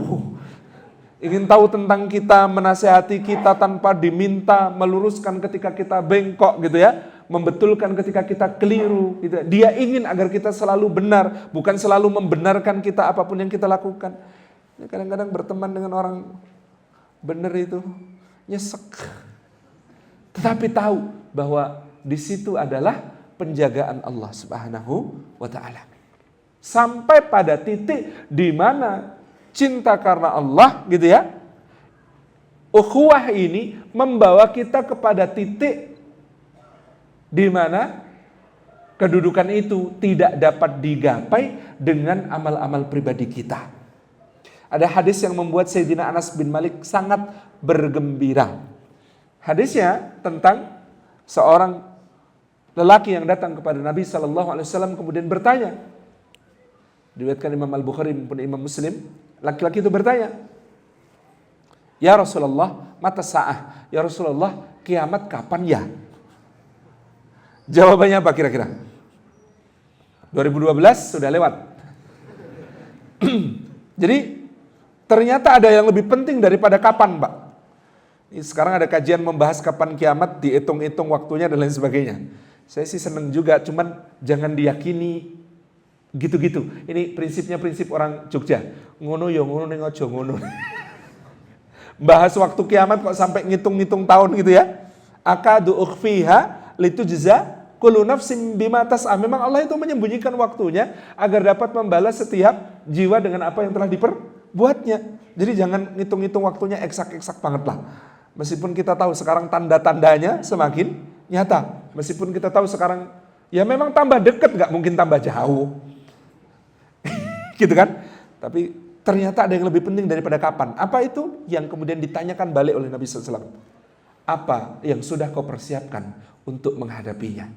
Ingin tahu tentang kita, menasehati kita tanpa diminta, meluruskan ketika kita bengkok gitu ya. Membetulkan ketika kita keliru gitu. Dia ingin agar kita selalu benar, bukan selalu membenarkan kita apapun yang kita lakukan. Kadang-kadang berteman dengan orang benar itu nyesek. Tetapi tahu bahwa di situ adalah penjagaan Allah Subhanahu wa taala. Sampai pada titik di mana cinta karena Allah gitu ya. Ukhuwah ini membawa kita kepada titik di mana kedudukan itu tidak dapat digapai dengan amal-amal pribadi kita. Ada hadis yang membuat Sayyidina Anas bin Malik sangat bergembira. Hadisnya tentang seorang lelaki yang datang kepada Nabi SAW kemudian bertanya. Diriwayatkan Imam Al-Bukhari maupun Imam Muslim. Laki-laki itu bertanya, ya Rasulullah, mata sa'ah. Ya Rasulullah, kiamat kapan ya? Jawabannya apa kira-kira? 2012 sudah lewat. Jadi ternyata ada yang lebih penting daripada kapan, Pak. Sekarang ada kajian membahas kapan kiamat, dihitung-hitung waktunya dan lain sebagainya. Saya sih senang juga, cuman jangan diyakini gitu-gitu. Ini prinsipnya prinsip orang Jogja. Ngono yo ngono ning aja ngono. Bahas waktu kiamat kok sampai ngitung-ngitung tahun gitu ya. Akadu ukhfiha litujza kullu nafsin bima tas'a. Memang Allah itu menyembunyikan waktunya agar dapat membalas setiap jiwa dengan apa yang telah diperbuatnya. Jadi jangan ngitung-ngitung waktunya eksak-eksak banget lah. Meskipun kita tahu sekarang tanda-tandanya semakin nyata. Meskipun kita tahu sekarang ya memang tambah dekat, gak mungkin tambah jauh. Gitu kan? Tapi ternyata ada yang lebih penting daripada kapan. Apa itu? Yang kemudian ditanyakan balik oleh Nabi SAW. Apa yang sudah kau persiapkan untuk menghadapinya?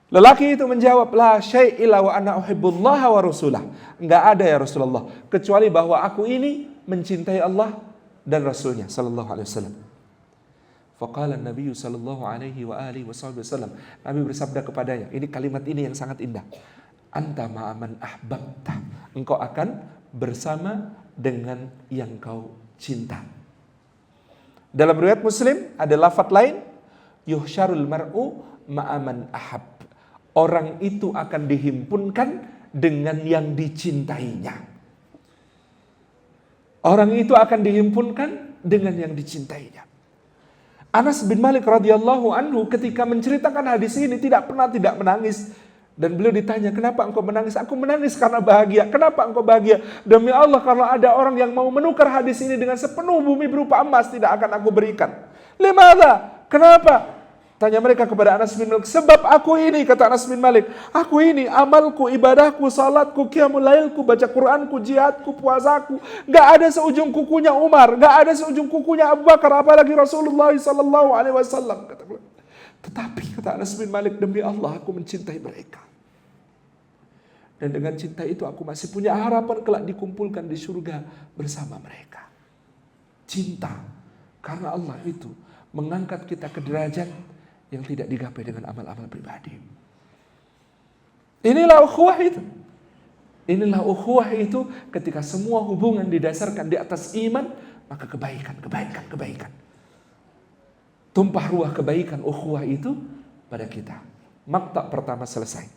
Lelaki itu menjawab, la syai'ila wa ana uhibbullaha wa rasulah. Enggak ada ya Rasulullah, kecuali bahwa aku ini mencintai Allah dan Rasulnya sallallahu alaihi wasallam. Faqala an-nabiy sallallahu alaihi wa alihi wasallam. Nabi bersabda kepadanya, ini kalimat ini yang sangat indah. anta ma'aman ahbabta. Engkau akan bersama dengan yang kau cinta. Dalam riwayat Muslim ada lafaz lain, yuhsyarul mar'u ma'aman ahab. Orang itu akan dihimpunkan dengan yang dicintainya. Orang itu akan dihimpunkan dengan yang dicintainya. Anas bin Malik radhiyallahu anhu ketika menceritakan hadis ini tidak pernah tidak menangis. Dan beliau ditanya, kenapa engkau menangis? Aku menangis karena bahagia. Kenapa engkau bahagia? Demi Allah, kalau ada orang yang mau menukar hadis ini dengan sepenuh bumi berupa emas, tidak akan aku berikan. Limadha? Kenapa? Tanya mereka kepada Anas bin Malik. Sebab aku ini, kata Anas bin Malik, aku ini amalku, ibadahku, salatku, qiyamul lailku, baca Quranku, jihadku, puasaku, gak ada seujung kukunya Umar, gak ada seujung kukunya Abu Bakar, apalagi Rasulullah SAW. Tetapi kata Anas bin Malik, demi Allah aku mencintai mereka. Dan dengan cinta itu aku masih punya harapan kelak dikumpulkan di surga bersama mereka. Cinta karena Allah itu mengangkat kita ke derajat yang tidak digapai dengan amal-amal pribadi. Inilah ukhuwah itu. Inilah ukhuwah itu ketika semua hubungan didasarkan di atas iman, maka kebaikan. Tumpah ruah kebaikan ukhuwah itu pada kita. Maktab pertama selesai.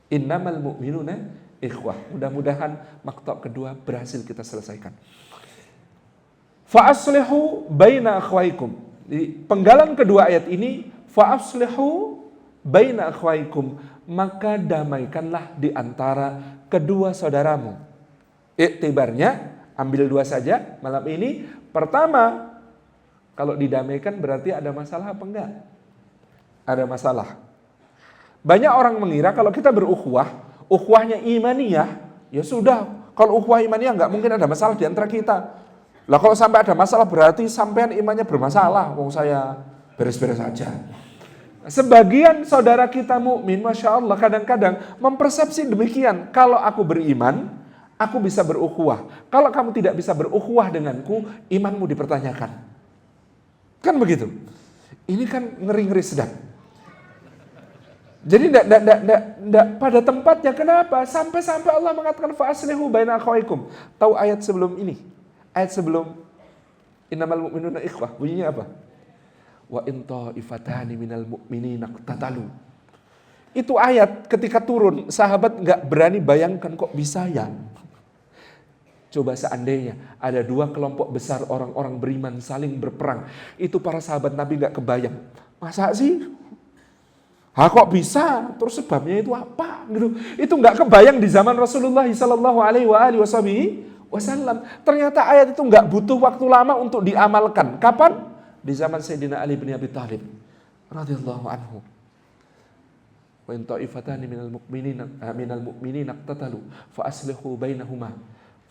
Innamal mu'minuna ikhwah. Mudah-mudahan maktab kedua berhasil kita selesaikan. Fa'aslihu baina akhwaikum. Di penggalan kedua ayat ini, fa'aslihu baina akhwaikum, maka damaikanlah di antara kedua saudaramu. Iktibarnya, ambil dua saja malam ini. Pertama, kalau didamaikan berarti ada masalah apa enggak? Ada masalah. Banyak orang mengira kalau kita berukhuwah, ukhuwahnya imaniyah, ya sudah. Kalau ukhuwah imaniyah enggak mungkin ada masalah di antara kita. Lah kalau sampai ada masalah berarti sampean imannya bermasalah. Wong saya beres-beres saja. Sebagian saudara kita mukmin, masya Allah, kadang-kadang mempersepsi demikian. Kalau aku beriman, aku bisa berukhuwah. Kalau kamu tidak bisa berukhuwah denganku, imanmu dipertanyakan. Kan begitu. Ini kan ngeri-ngeri sedap. Jadi tidak pada tempatnya. Kenapa? Sampai-sampai Allah mengatakan fa'aslihu baina akhwaikum. Tahu ayat sebelum ini? Ayat sebelum innamal mu'minuna ikhwah. Bunyinya apa? Wa in ta'ifatani minal mu'minina iqtatalu. Itu ayat ketika turun, sahabat nggak berani bayangkan kok bisa ya. Coba seandainya ada dua kelompok besar orang-orang beriman saling berperang. Itu para sahabat Nabi nggak kebayang. Masa sih? Kok bisa? Terus sebabnya itu apa? Gitu. Itu nggak kebayang di zaman Rasulullah Sallallahu Alaihi Wasallam. Ternyata ayat itu nggak butuh waktu lama untuk diamalkan. Kapan? Di zaman Sayyidina Ali bin Abi Thalib radhiyallahu anhu. Wa in ta'ifatani minal mu'minina iqtatalu fa aslihu bainahuma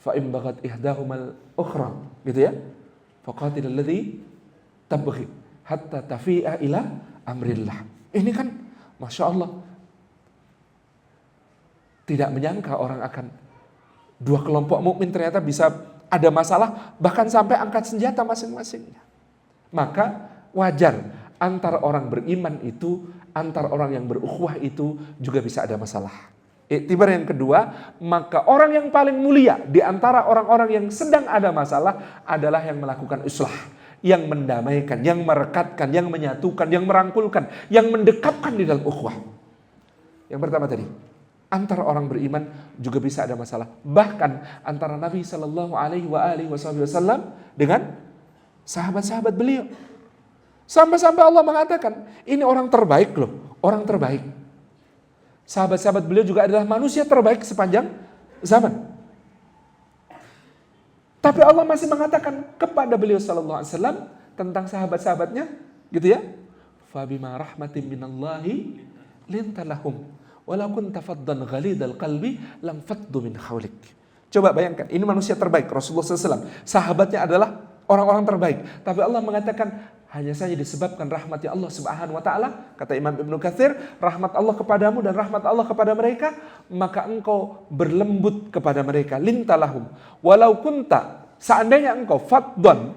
fa in baghat ihdahumal ukhra, gitu ya. Faqatilul ladzi tabghi hatta tafi'a ila amrillah. Ini kan masya Allah, tidak menyangka orang akan dua kelompok mukmin ternyata bisa ada masalah bahkan sampai angkat senjata masing-masingnya. Maka wajar antara orang beriman itu, antara orang yang berukhuwah itu juga bisa ada masalah. Iktibar yang kedua, maka orang yang paling mulia di antara orang-orang yang sedang ada masalah adalah yang melakukan islah, yang mendamaikan, yang merekatkan, yang menyatukan, yang merangkulkan, yang mendekapkan di dalam ukhuwah. Yang pertama tadi, antara orang beriman juga bisa ada masalah. Bahkan antara Nabi Sallallahu Alaihi Wasallam dengan sahabat-sahabat beliau. Sampai-sampai Allah mengatakan, ini orang terbaik loh, orang terbaik. Sahabat-sahabat beliau juga adalah manusia terbaik sepanjang zaman. Tapi Allah masih mengatakan kepada beliau sallallahu alaihi wasallam tentang sahabat-sahabatnya, gitu ya. Fa bima rahmatin minallahi linta lahum walau kunta faddan ghalidal qalbi lam faddu min hawlik. Coba bayangkan, ini manusia terbaik Rasulullah SAW. Sahabatnya adalah orang-orang terbaik. Tapi Allah mengatakan hanya saja disebabkan rahmatnya Allah Subhanahu wa taala, kata Imam Ibnu Katsir, rahmat Allah kepadamu dan rahmat Allah kepada mereka, maka engkau berlembut kepada mereka, lintalahum. Walau kunta, seandainya engkau faddan,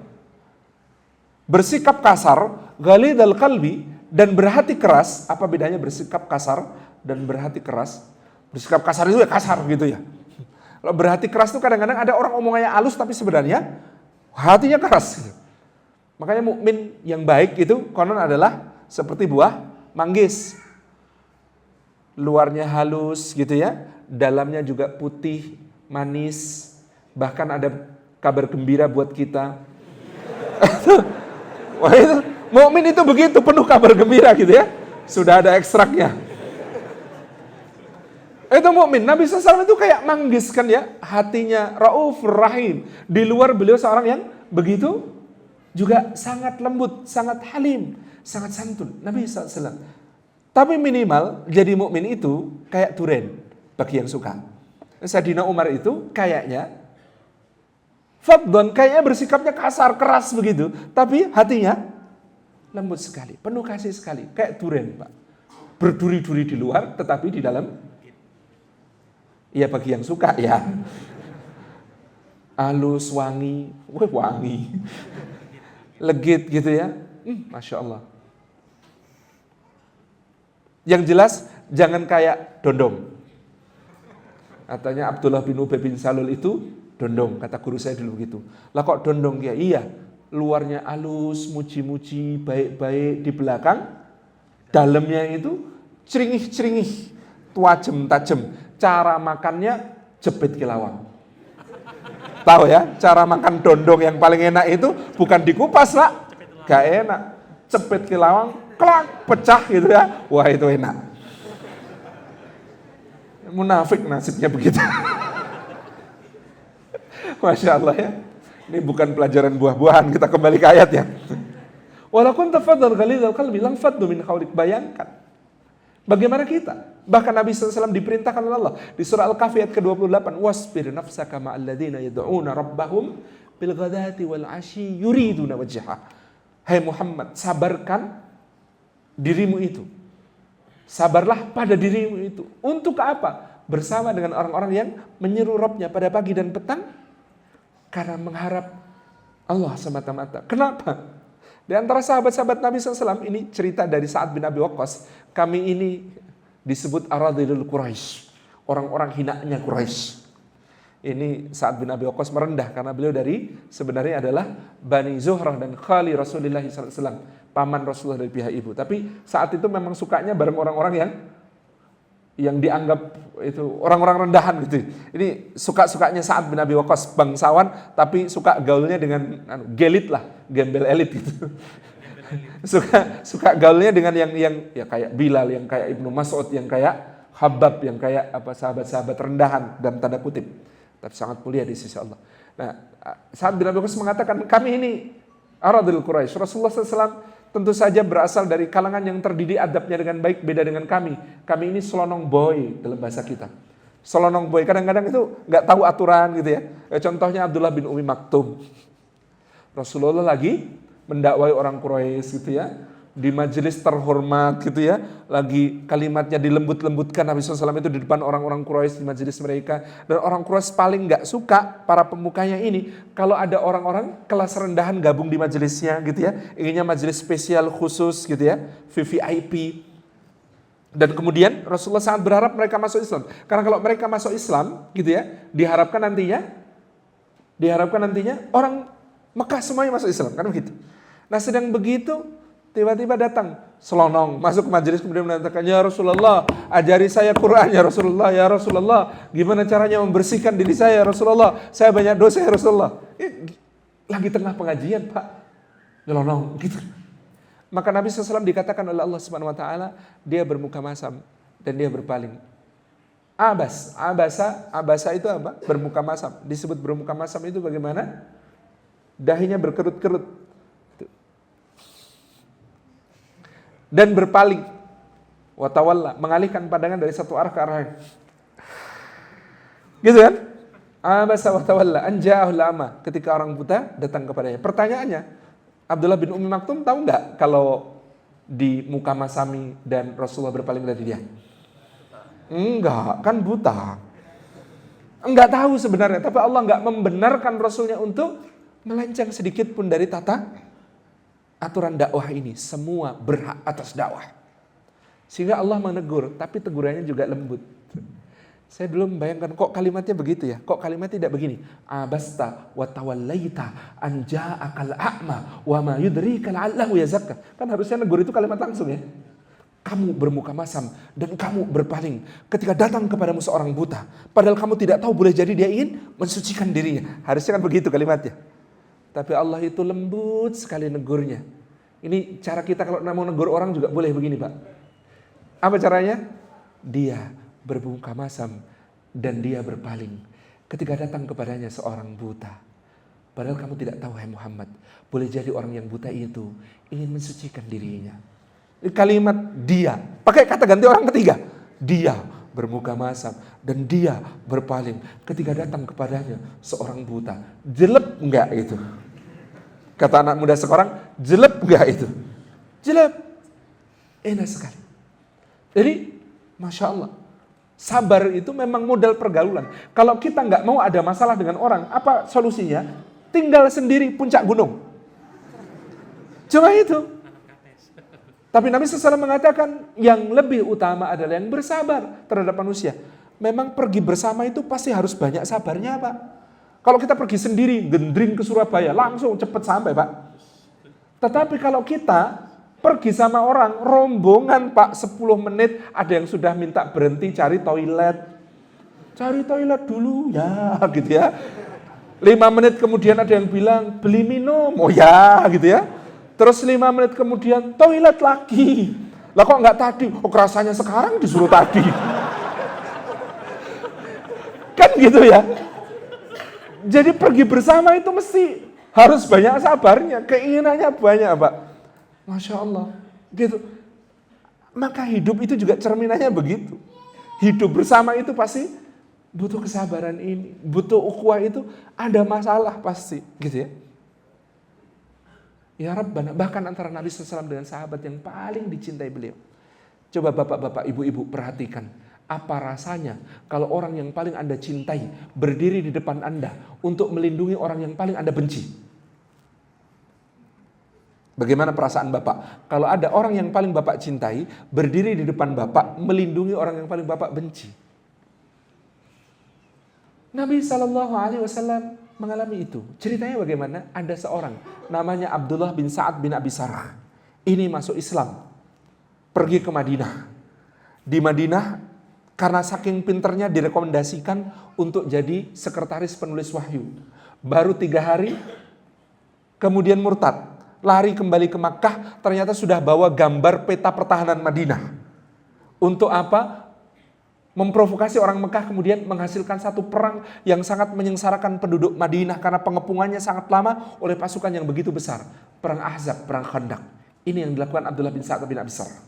bersikap kasar, ghalidal qalbi, dan berhati keras. Apa bedanya bersikap kasar dan berhati keras? Bersikap kasar itu ya kasar gitu ya. Kalau berhati keras itu kadang-kadang ada orang omongannya halus tapi sebenarnya hatinya keras. Gitu. Makanya mukmin yang baik itu konon adalah seperti buah manggis. Luarnya halus gitu ya, dalamnya juga putih, manis. Bahkan ada kabar gembira buat kita. Wah itu, mukmin itu begitu, penuh kabar gembira gitu ya. Sudah ada ekstraknya. Itu mukmin. Nabi SAW itu kayak manggis kan ya, hatinya raufur rahim. Di luar beliau seorang yang begitu juga sangat lembut, sangat halim, sangat santun. Nabi SAW. Tapi minimal jadi mukmin itu kayak duren bagi yang suka. Sayyidina Umar itu kayaknya fadhon, kayaknya bersikapnya kasar, keras begitu, tapi hatinya lembut sekali, penuh kasih sekali, kayak duren, Pak. Berduri-duri di luar, tetapi di dalam ya bagi yang suka ya. Halus, wangi, wangi. Legit gitu ya. Masya Allah. Yang jelas jangan kayak dondong. Katanya Abdullah bin Ubay bin Salul itu dondong, kata guru saya dulu gitu. Lah kok dondong ya? Iya, luarnya halus, muji-muji, baik-baik, di belakang dalamnya itu ceringih-ceringih, tajem. Cara makannya jepit kilawang. Tahu ya, cara makan dondong yang paling enak itu bukan dikupas, Pak. Gak enak. Cepit kilawang, klak, pecah gitu ya. Wah, itu enak. Munafik nasibnya begitu. Masya Allah ya. Ini bukan pelajaran buah-buahan, kita kembali ke ayat ya. Walaupun tafadhal ghalidhal qalbi lam faddu min hawlik. Bayangkan bagaimana kita. Bahkan Nabi SAW diperintahkan oleh Allah di surah Al-Kahfi ayat ke-28, wasbir nafsaka ma'al ladzina yad'una rabbahum bil ghadati wal 'ashyi yuriduna wajhah. Hai Muhammad, sabarkan dirimu itu. Sabarlah pada dirimu itu. Untuk apa? Bersama dengan orang-orang yang menyeru Rabbnya pada pagi dan petang karena mengharap Allah semata-mata. Kenapa? Di antara sahabat-sahabat Nabi SAW, ini cerita dari Sa'ad bin Abi Waqqas. Kami ini disebut aradhilul Quraisy, orang-orang hinanya Quraisy. Ini Sa'ad bin Abi Waqqas merendah karena beliau sebenarnya adalah Bani Zuhrah dan Khali Rasulullah SAW, paman Rasulullah dari pihak ibu. Tapi saat itu memang sukanya bareng orang-orang yang dianggap itu orang-orang rendahan gitu. Ini suka-sukanya Sa'ad bin Abi Waqqas, bangsawan tapi suka gaulnya dengan gelit lah, gembel elit gitu. suka gaulnya dengan yang ya kayak Bilal, yang kayak Ibnu Mas'ud, yang kayak Habab, yang kayak sahabat-sahabat rendahan dalam tanda kutip, tapi sangat mulia di sisi Allah. Nah, Sa'ad bin Abi Waqqas mengatakan, kami ini aradhil Quraisy. Rasulullah SAW tentu saja berasal dari kalangan yang terdidik adabnya dengan baik, beda dengan kami. Kami ini selonong boy dalam bahasa kita. Selonong boy, kadang-kadang itu nggak tahu aturan gitu ya. Contohnya Abdullah bin Umi Maktum. Rasulullah lagi mendakwai orang Quraisy gitu ya, di majelis terhormat gitu ya, lagi kalimatnya dilembut-lembutkan Nabi SAW itu di depan orang-orang Quraisy di majelis mereka. Dan orang Quraisy paling nggak suka para pemukanya ini kalau ada orang-orang kelas rendahan gabung di majelisnya gitu ya, inginnya majelis spesial khusus gitu ya, VVIP. Dan kemudian Rasulullah sangat berharap mereka masuk Islam, karena kalau mereka masuk Islam gitu ya, diharapkan nantinya orang Mekah semuanya masuk Islam, kan begitu. Nah, sedang begitu tiba-tiba datang selonong masuk ke majelis, kemudian mengatakan, ya Rasulullah, ajari saya Quran ya Rasulullah, ya Rasulullah, gimana caranya membersihkan diri saya ya Rasulullah, saya banyak dosa ya Rasulullah. Lagi tengah pengajian, Pak, nyelonong gitu. Maka Nabi SAW dikatakan oleh Allah Subhanahu Wa Taala, dia bermuka masam dan dia berpaling. Abasa itu apa? Bermuka masam. Disebut bermuka masam itu bagaimana? Dahinya berkerut-kerut dan berpaling, watawalla, mengalihkan pandangan dari satu arah ke arah lain. Gitu kan? Abasa watawalla an ja'ahul a'ma, ketika orang buta datang kepadanya. Pertanyaannya, Abdullah bin Umi Maktum tahu nggak kalau di muka masami dan Rasulullah berpaling dari dia? Enggak, kan buta. Enggak tahu sebenarnya, tapi Allah enggak membenarkan Rasulnya untuk melenceng sedikit pun dari tata aturan dakwah ini. Semua berhak atas dakwah. Sehingga Allah menegur, tapi tegurannya juga lembut. Saya belum membayangkan kok kalimatnya begitu ya. Kok kalimatnya tidak begini. Abasta wa tawallaita an ja'akal a'ma wa ma yudrika la'allahu yazakka. Kan harusnya negur itu kalimat langsung ya. Kamu bermuka masam dan kamu berpaling ketika datang kepadamu seorang buta. Padahal kamu tidak tahu, boleh jadi dia ingin mensucikan dirinya. Harusnya kan begitu kalimatnya. Tapi Allah itu lembut sekali negurnya. Ini cara kita kalau mau negur orang juga boleh begini Pak. Apa caranya? Dia bermuka masam dan dia berpaling ketika datang kepadanya seorang buta. Padahal kamu tidak tahu, hai Muhammad, boleh jadi orang yang buta itu ingin mensucikan dirinya. Kalimat dia, pakai kata ganti orang ketiga. Dia bermuka masam dan dia berpaling ketika datang kepadanya seorang buta. Jelek enggak itu? Kata anak muda sekarang, jelek enggak itu? Jelek. Enak sekali. Jadi, Masya Allah. Sabar itu memang modal pergaulan. Kalau kita nggak mau ada masalah dengan orang, apa solusinya? Tinggal sendiri puncak gunung. Cuma itu. Tapi Nabi SAW mengatakan yang lebih utama adalah yang bersabar terhadap manusia. Memang pergi bersama itu pasti harus banyak sabarnya Pak. Kalau kita pergi sendiri, gendring ke Surabaya, langsung cepat sampai Pak. Tetapi kalau kita pergi sama orang, rombongan Pak, 10 menit, ada yang sudah minta berhenti cari toilet. Cari toilet dulu, ya gitu ya. 5 menit kemudian ada yang bilang, beli minum, oh ya gitu ya. Terus 5 menit kemudian, toilet lagi. Lah kok nggak tadi? Oh rasanya sekarang disuruh tadi. Kan gitu ya. Jadi pergi bersama itu mesti harus banyak sabarnya, keinginannya banyak Pak. Masya Allah, gitu. Maka hidup itu juga cerminannya begitu. Hidup bersama itu pasti butuh kesabaran ini, butuh ukhuwah itu, ada masalah pasti, gitu ya. Ya Rabbana, bahkan antara Nabi SAW dengan sahabat yang paling dicintai beliau. Coba bapak-bapak, ibu-ibu perhatikan, apa rasanya kalau orang yang paling Anda cintai berdiri di depan Anda untuk melindungi orang yang paling Anda benci. Bagaimana perasaan Bapak? Kalau ada orang yang paling Bapak cintai, berdiri di depan Bapak, melindungi orang yang paling Bapak benci. Nabi SAW mengalami itu. Ceritanya bagaimana? Ada seorang, namanya Abdullah bin Sa'ad bin Abi Sarh. Ini masuk Islam. Pergi ke Madinah. Di Madinah, karena saking pinternya direkomendasikan untuk jadi sekretaris penulis wahyu. Baru 3 hari, kemudian murtad. Lari kembali ke Makkah, ternyata sudah bawa gambar peta pertahanan Madinah. Untuk apa? Memprovokasi orang Mekah kemudian menghasilkan satu perang yang sangat menyengsarakan penduduk Madinah karena pengepungannya sangat lama oleh pasukan yang begitu besar. Perang Ahzab, perang Khandaq. Ini yang dilakukan Abdullah bin Sa'ad bin Abi Sarh.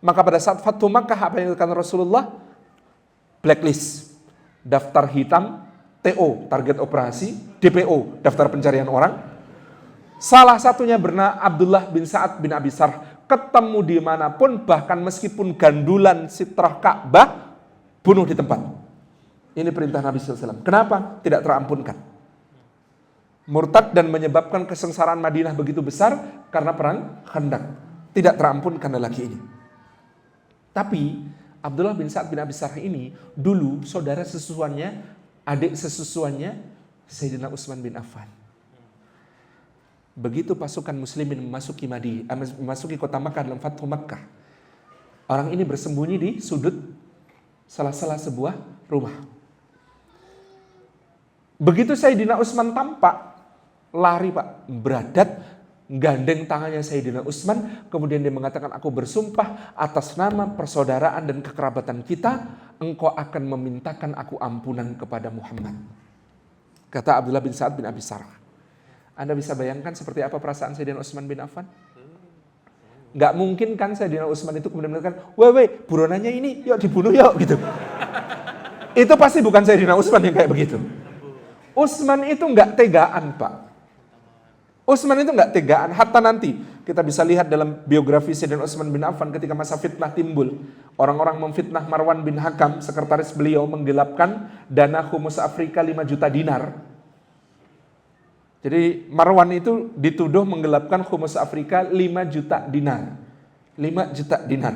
Maka pada saat Fathu Makkah apa yang dilakukan Rasulullah? Blacklist, daftar hitam, TO, target operasi, DPO, daftar pencarian orang. Salah satunya bernama Abdullah bin Sa'ad bin Abi Sarh. Ketemu dimanapun, bahkan meskipun gandulan sitrah Ka'bah, bunuh di tempat. Ini perintah Nabi SAW. Kenapa? Tidak terampunkan. Murtad dan menyebabkan kesengsaraan Madinah begitu besar karena perang Khandaq. Tidak terampunkan lelaki ini. Tapi Abdullah bin Sa'ad bin Abi Sarh ini dulu saudara sesusuannya, adik sesusuannya Sayyidina Utsman bin Affan. Begitu pasukan muslimin memasuki kota Makkah dalam Fathu Makkah, orang ini bersembunyi di sudut sela-sela sebuah rumah. Begitu Sayyidina Utsman tampak, lari Pak, beradat, gandeng tangannya Sayyidina Utsman, kemudian dia mengatakan, aku bersumpah atas nama persaudaraan dan kekerabatan kita, engkau akan memintakan aku ampunan kepada Muhammad. Kata Abdullah bin Sa'ad bin Abi Sarh. Anda bisa bayangkan seperti apa perasaan Sayyidina Utsman bin Affan? Gak mungkin kan Sayyidina Utsman itu kemudian mengatakan, weh, buronannya ini, yuk dibunuh yuk, gitu. Itu pasti bukan Sayyidina Utsman yang kayak begitu. Utsman itu gak tegaan, Pak. Utsman itu gak tegaan, hatta nanti kita bisa lihat dalam biografi Sayyidina Utsman bin Affan ketika masa fitnah timbul. Orang-orang memfitnah Marwan bin Hakam, sekretaris beliau, menggelapkan dana Khumus Afrika 5 juta dinar. Jadi Marwan itu dituduh menggelapkan Khumus Afrika 5 juta dinar. 5 juta dinar.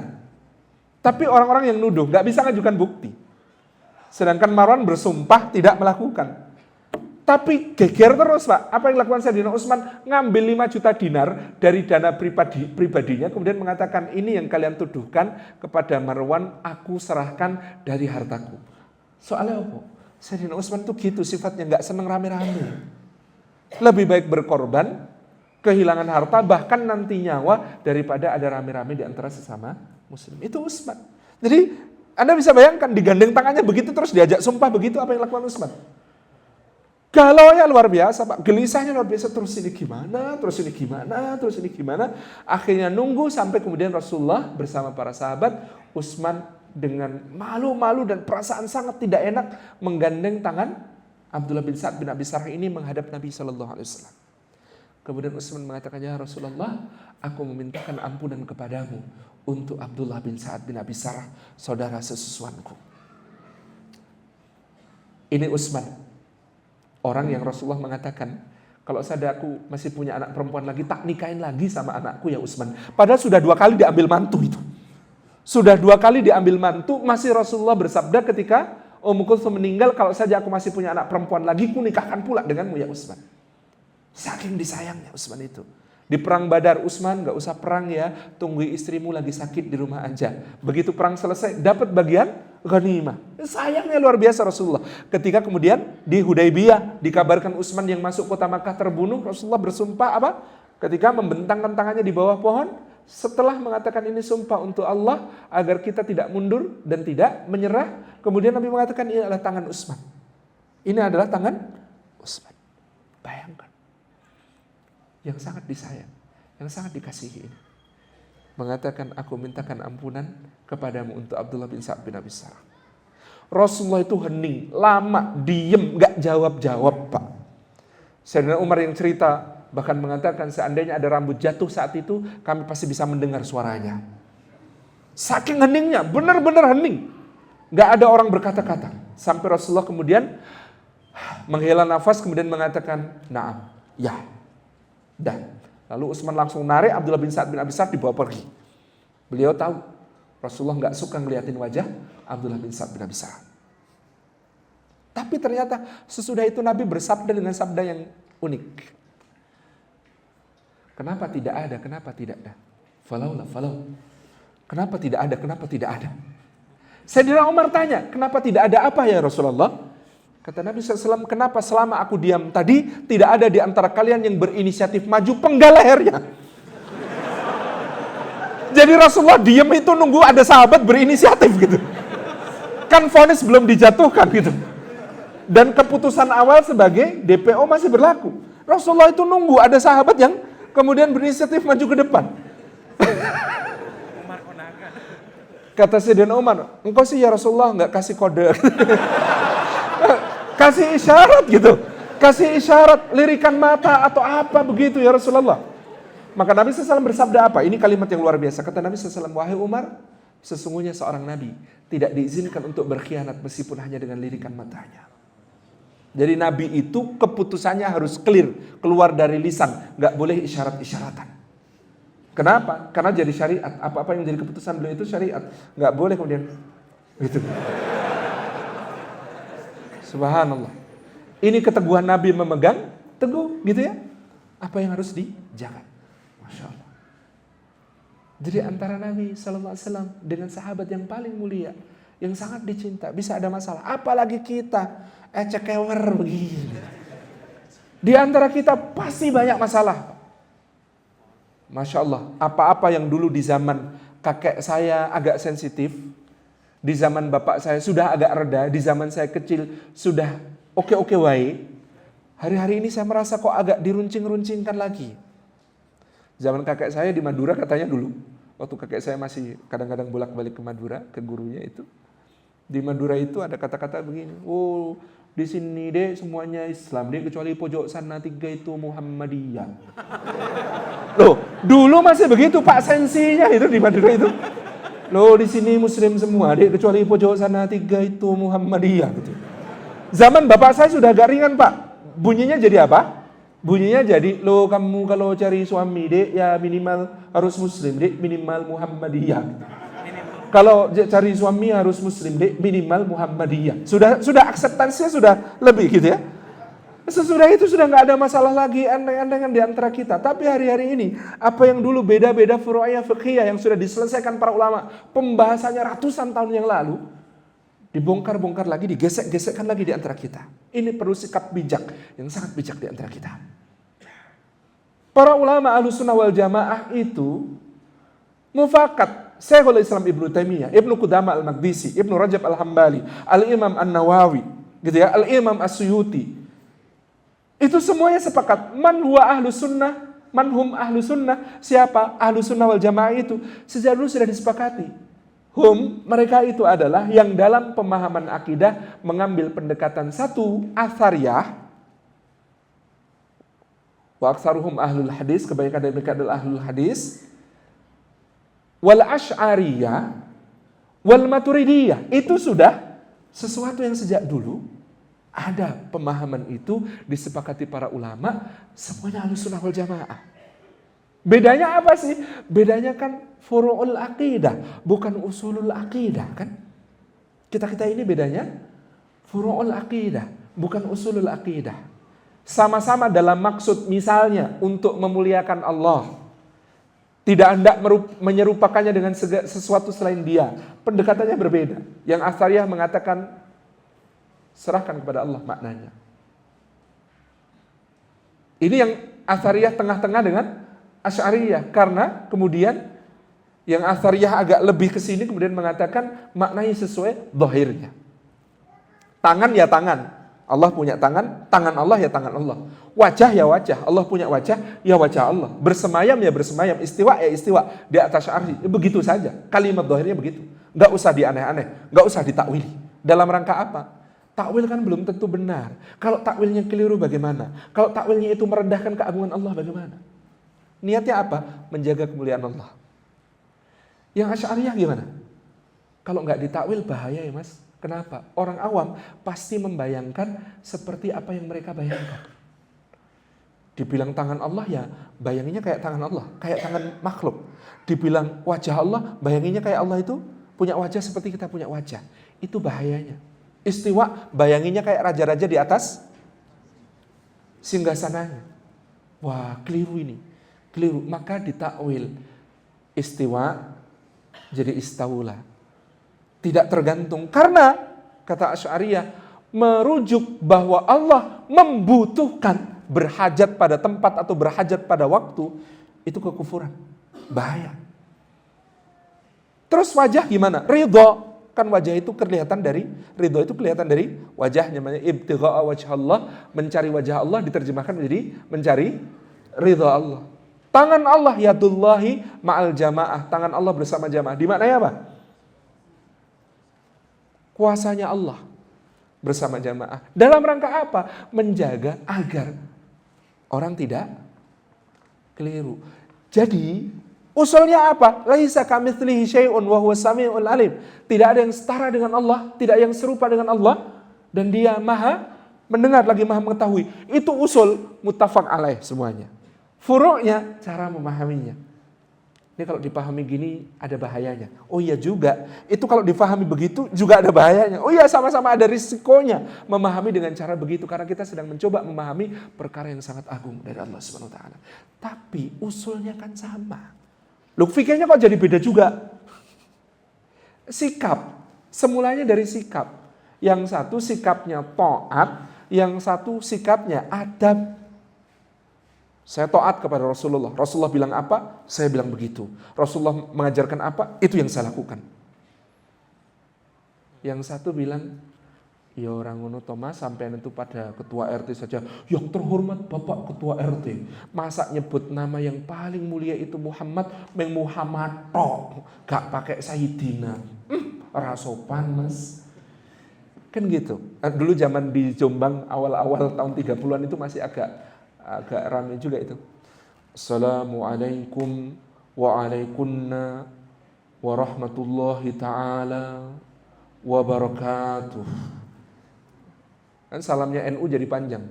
Tapi orang-orang yang nuduh gak bisa ngajukan bukti. Sedangkan Marwan bersumpah tidak melakukan. Tapi geger terus Pak. Apa yang dilakukan Sayyidina Utsman? Ngambil 5 juta dinar dari dana pribadinya. Kemudian mengatakan, ini yang kalian tuduhkan kepada Marwan, aku serahkan dari hartaku. Soalnya apa? Sayyidina Utsman tuh gitu sifatnya, gak seneng rame-rame. Lebih baik berkorban, kehilangan harta, bahkan nanti nyawa, daripada ada rame-rame di antara sesama muslim. Itu Utsman. Jadi Anda bisa bayangkan, digandeng tangannya begitu, terus diajak sumpah begitu, apa yang dilakukan Utsman? Galaunya luar biasa Pak, gelisahnya luar biasa, terus ini gimana, terus ini gimana, terus ini gimana. Akhirnya nunggu sampai kemudian Rasulullah bersama para sahabat. Utsman dengan malu-malu dan perasaan sangat tidak enak menggandeng tangan Abdullah bin Sa'ad bin Abi Sarh ini menghadap Nabi SAW. Kemudian Utsman mengatakan, ya Rasulullah, aku memintakan ampunan kepadamu untuk Abdullah bin Sa'ad bin Abi Sarh, saudara sesusuanku. Ini Utsman. Orang yang Rasulullah mengatakan, kalau aku masih punya anak perempuan lagi, tak nikahin lagi sama anakku ya Utsman. Padahal sudah 2 kali diambil mantu itu. Sudah 2 kali diambil mantu, masih Rasulullah bersabda ketika Ummu Kulthum meninggal, kalau saja aku masih punya anak perempuan lagi, ku nikahkan pula denganmu ya Utsman. Saking disayangnya Utsman itu. Di perang Badar, Utsman gak usah perang ya, tunggu istrimu lagi sakit di rumah aja. Begitu perang selesai, dapat bagian ghanimah. Sayangnya luar biasa Rasulullah. Ketika kemudian di Hudaybiyah dikabarkan Utsman yang masuk kota Makkah terbunuh, Rasulullah bersumpah apa? Ketika membentangkan tangannya di bawah pohon, setelah mengatakan ini sumpah untuk Allah agar kita tidak mundur dan tidak menyerah, kemudian Nabi mengatakan ini adalah tangan Utsman. Ini adalah tangan Utsman. Bayangkan. Yang sangat disayang, yang sangat dikasihi ini. Mengatakan, aku mintakan ampunan kepadamu untuk Abdullah bin Sa'ad bin Abi Sarh. Rasulullah itu hening, lama, diem, gak jawab-jawab Pak. Sayyidina Umar yang cerita, bahkan mengatakan seandainya ada rambut jatuh saat itu, kami pasti bisa mendengar suaranya. Saking heningnya, benar-benar hening. Gak ada orang berkata-kata. Sampai Rasulullah kemudian menghela nafas, kemudian mengatakan, naam, ya. Dan lalu Utsman langsung narik Abdullah bin Sa'ad bin Abi Sarh dibawa pergi. Beliau tahu Rasulullah nggak suka ngeliatin wajah Abdullah bin Sa'ad bin Abi Sarh. Tapi ternyata sesudah itu Nabi bersabda dengan sabda yang unik. Kenapa tidak ada? Kenapa tidak ada? Falau. Kenapa tidak ada? Kenapa tidak ada? Sayyidina Umar tanya, kenapa tidak ada apa ya Rasulullah? Kata Nabi SAW, kenapa selama aku diam tadi, tidak ada di antara kalian yang berinisiatif maju penggal lehernya? Jadi Rasulullah diam itu nunggu ada sahabat berinisiatif gitu. Kan vonis belum dijatuhkan gitu. Dan keputusan awal sebagai DPO masih berlaku. Rasulullah itu nunggu ada sahabat yang kemudian berinisiatif maju ke depan. Kata Sayyidina Umar, engkau sih ya Rasulullah nggak kasih kode. Kasih isyarat gitu. Kasih isyarat, lirikan mata atau apa begitu ya Rasulullah. Maka Nabi SAW bersabda apa? Ini kalimat yang luar biasa. Kata Nabi SAW, wahai Umar, sesungguhnya seorang Nabi tidak diizinkan untuk berkhianat meskipun hanya dengan lirikan matanya. Jadi Nabi itu keputusannya harus clear, keluar dari lisan. Gak boleh isyarat-isyaratan. Kenapa? Karena jadi syariat. Apa-apa yang jadi keputusan beliau itu syariat. Gak boleh kemudian gitu. Subhanallah. Ini keteguhan Nabi memegang teguh gitu ya. Apa yang harus dijaga? Masya Allah. Jadi antara Nabi SAW dengan sahabat yang paling mulia, yang sangat dicinta, bisa ada masalah. Apalagi kita, cekewer begini. Di antara kita pasti banyak masalah. Masya Allah. Apa-apa yang dulu di zaman kakek saya agak sensitif, di zaman bapak saya sudah agak reda, di zaman saya kecil sudah oke-oke wae. Hari-hari ini saya merasa kok agak diruncing-runcingkan lagi. Zaman kakek saya di Madura katanya dulu, waktu kakek saya masih kadang-kadang bolak-balik ke Madura, ke gurunya itu. Di Madura itu ada kata-kata begini, oh di sini deh semuanya Islam, deh kecuali pojok sana 3 itu Muhammadiyah. Loh, dulu masih begitu Pak sensinya itu di Madura itu. Loh di sini Muslim semua, deh kecuali pojok sana 3 itu Muhammadiyah gitu. Zaman bapak saya sudah agak ringan Pak. Bunyinya jadi apa? Bunyinya jadi, loh kamu kalau cari suami dek ya minimal harus Muslim dek, minimal Muhammadiyah. Kalau cari suami harus muslim, minimal Muhammadiyah. Sudah akseptansinya sudah lebih gitu ya. Sesudah itu sudah nggak ada masalah lagi enteng-entengan di antara kita. Tapi hari-hari ini, apa yang dulu beda-beda furu'iyah fiqhiyah yang sudah diselesaikan para ulama, pembahasannya ratusan tahun yang lalu, dibongkar-bongkar lagi, digesek-gesekkan lagi di antara kita. Ini perlu sikap bijak, yang sangat bijak di antara kita. Para ulama Ahlussunnah wal Jamaah itu mufakat. Syekhul Islam Ibnu Taimiyah, Ibnu Qudamah Al-Maqdisi, Ibnu Rajab Al-Hambali, Al-Imam An-Nawawi, gitu ya, Al-Imam As-Suyuti. Itu semuanya sepakat. Man huwa ahlus sunnah, man hum ahlus sunnah. Siapa ahlus sunnah wal jamaah itu? Sejak dulu sudah disepakati. Hum, mereka itu adalah yang dalam pemahaman akidah mengambil pendekatan satu, athariyah. Wa aktsaruhum ahlul hadis, kebanyakan dari mereka adalah ahlul hadis. Wal asy'ariyah, wal maturidiyah. Itu sudah sesuatu yang sejak dulu ada pemahaman itu disepakati para ulama, semuanya Ahlussunnah wal Jamaah. Bedanya apa sih? Bedanya kan furu'ul aqidah, bukan usulul aqidah kan? Kita ini bedanya furu'ul aqidah, bukan usulul aqidah. Sama-sama dalam maksud misalnya untuk memuliakan Allah. Tidak hendak menyerupakannya dengan sesuatu selain Dia. Pendekatannya berbeda. Yang Athariyah mengatakan serahkan kepada Allah maknanya. Ini yang Athariyah tengah-tengah dengan Asy'ariyah. Karena kemudian yang Athariyah agak lebih ke sini kemudian mengatakan maknanya sesuai zahirnya. Tangan ya tangan. Allah punya tangan, tangan Allah ya tangan Allah. Wajah ya wajah, Allah punya wajah ya wajah Allah. Bersemayam ya bersemayam, istiwa ya istiwa di atas arsy. Begitu saja. Kalimat zahirnya begitu. Enggak usah dianeh-aneh, enggak usah ditakwili. Dalam rangka apa? Takwil kan belum tentu benar. Kalau takwilnya keliru bagaimana? Kalau takwilnya itu merendahkan keagungan Allah bagaimana? Niatnya apa? Menjaga kemuliaan Allah. Yang Asy'ariyah gimana? Kalau nggak ditakwil bahaya ya mas. Kenapa? Orang awam pasti membayangkan seperti apa yang mereka bayangkan. Dibilang tangan Allah ya bayanginnya kayak tangan Allah, kayak tangan makhluk. Dibilang wajah Allah, bayanginnya kayak Allah itu punya wajah seperti kita punya wajah. Itu bahayanya. Istiwa, bayanginnya kayak raja-raja di atas singgasananya. Wah, keliru ini. Keliru. Maka ditakwil. Istiwa jadi istaula. Tidak tergantung. Karena, kata Asy'ariyah, merujuk bahwa Allah membutuhkan berhajat pada tempat atau berhajat pada waktu, itu kekufuran. Bahaya. Terus wajah gimana? Ridho. Kan wajah itu kelihatan dari, ridho itu kelihatan dari wajahnya. Ibtigha'a wajhallah, mencari wajah Allah diterjemahkan menjadi mencari ridho Allah. Tangan Allah yadullahi ma'al jamaah. Tangan Allah bersama jamaah. Di maknanya apa? Kuasanya Allah bersama jamaah. Dalam rangka apa? Menjaga agar orang tidak keliru. Jadi usulnya apa? Laisa kamitslihi syai'un wa huwas samiul alim. Tidak ada yang setara dengan Allah, tidak ada yang serupa dengan Allah, dan Dia Maha mendengar lagi Maha mengetahui. Itu usul muttafaq alaih semuanya. Furu'nya cara memahaminya. Ini kalau dipahami gini ada bahayanya. Oh iya juga, itu kalau dipahami begitu juga ada bahayanya. Oh iya sama-sama ada risikonya memahami dengan cara begitu. Karena kita sedang mencoba memahami perkara yang sangat agung dari Allah SWT. Tapi usulnya kan sama. Loh fikirnya kok jadi beda juga? Sikap, semulanya dari sikap. Yang satu sikapnya taat, yang satu sikapnya adab. Saya taat kepada Rasulullah. Rasulullah bilang apa, saya bilang begitu. Rasulullah mengajarkan apa, itu yang saya lakukan. Yang satu bilang, ya orang ngono Thomas sampai itu pada ketua RT saja. Yang terhormat Bapak Ketua RT. Masa nyebut nama yang paling mulia itu Muhammad, Muhammad tok, gak pakai Sayyidina. Rasopan mas. Kan gitu. Dulu zaman di Jombang awal-awal tahun 30-an itu masih agak ramai juga itu. Assalamualaikum wa alaikunna wa rahmatullahi ta'ala wa barakatuh. Kan salamnya NU jadi panjang.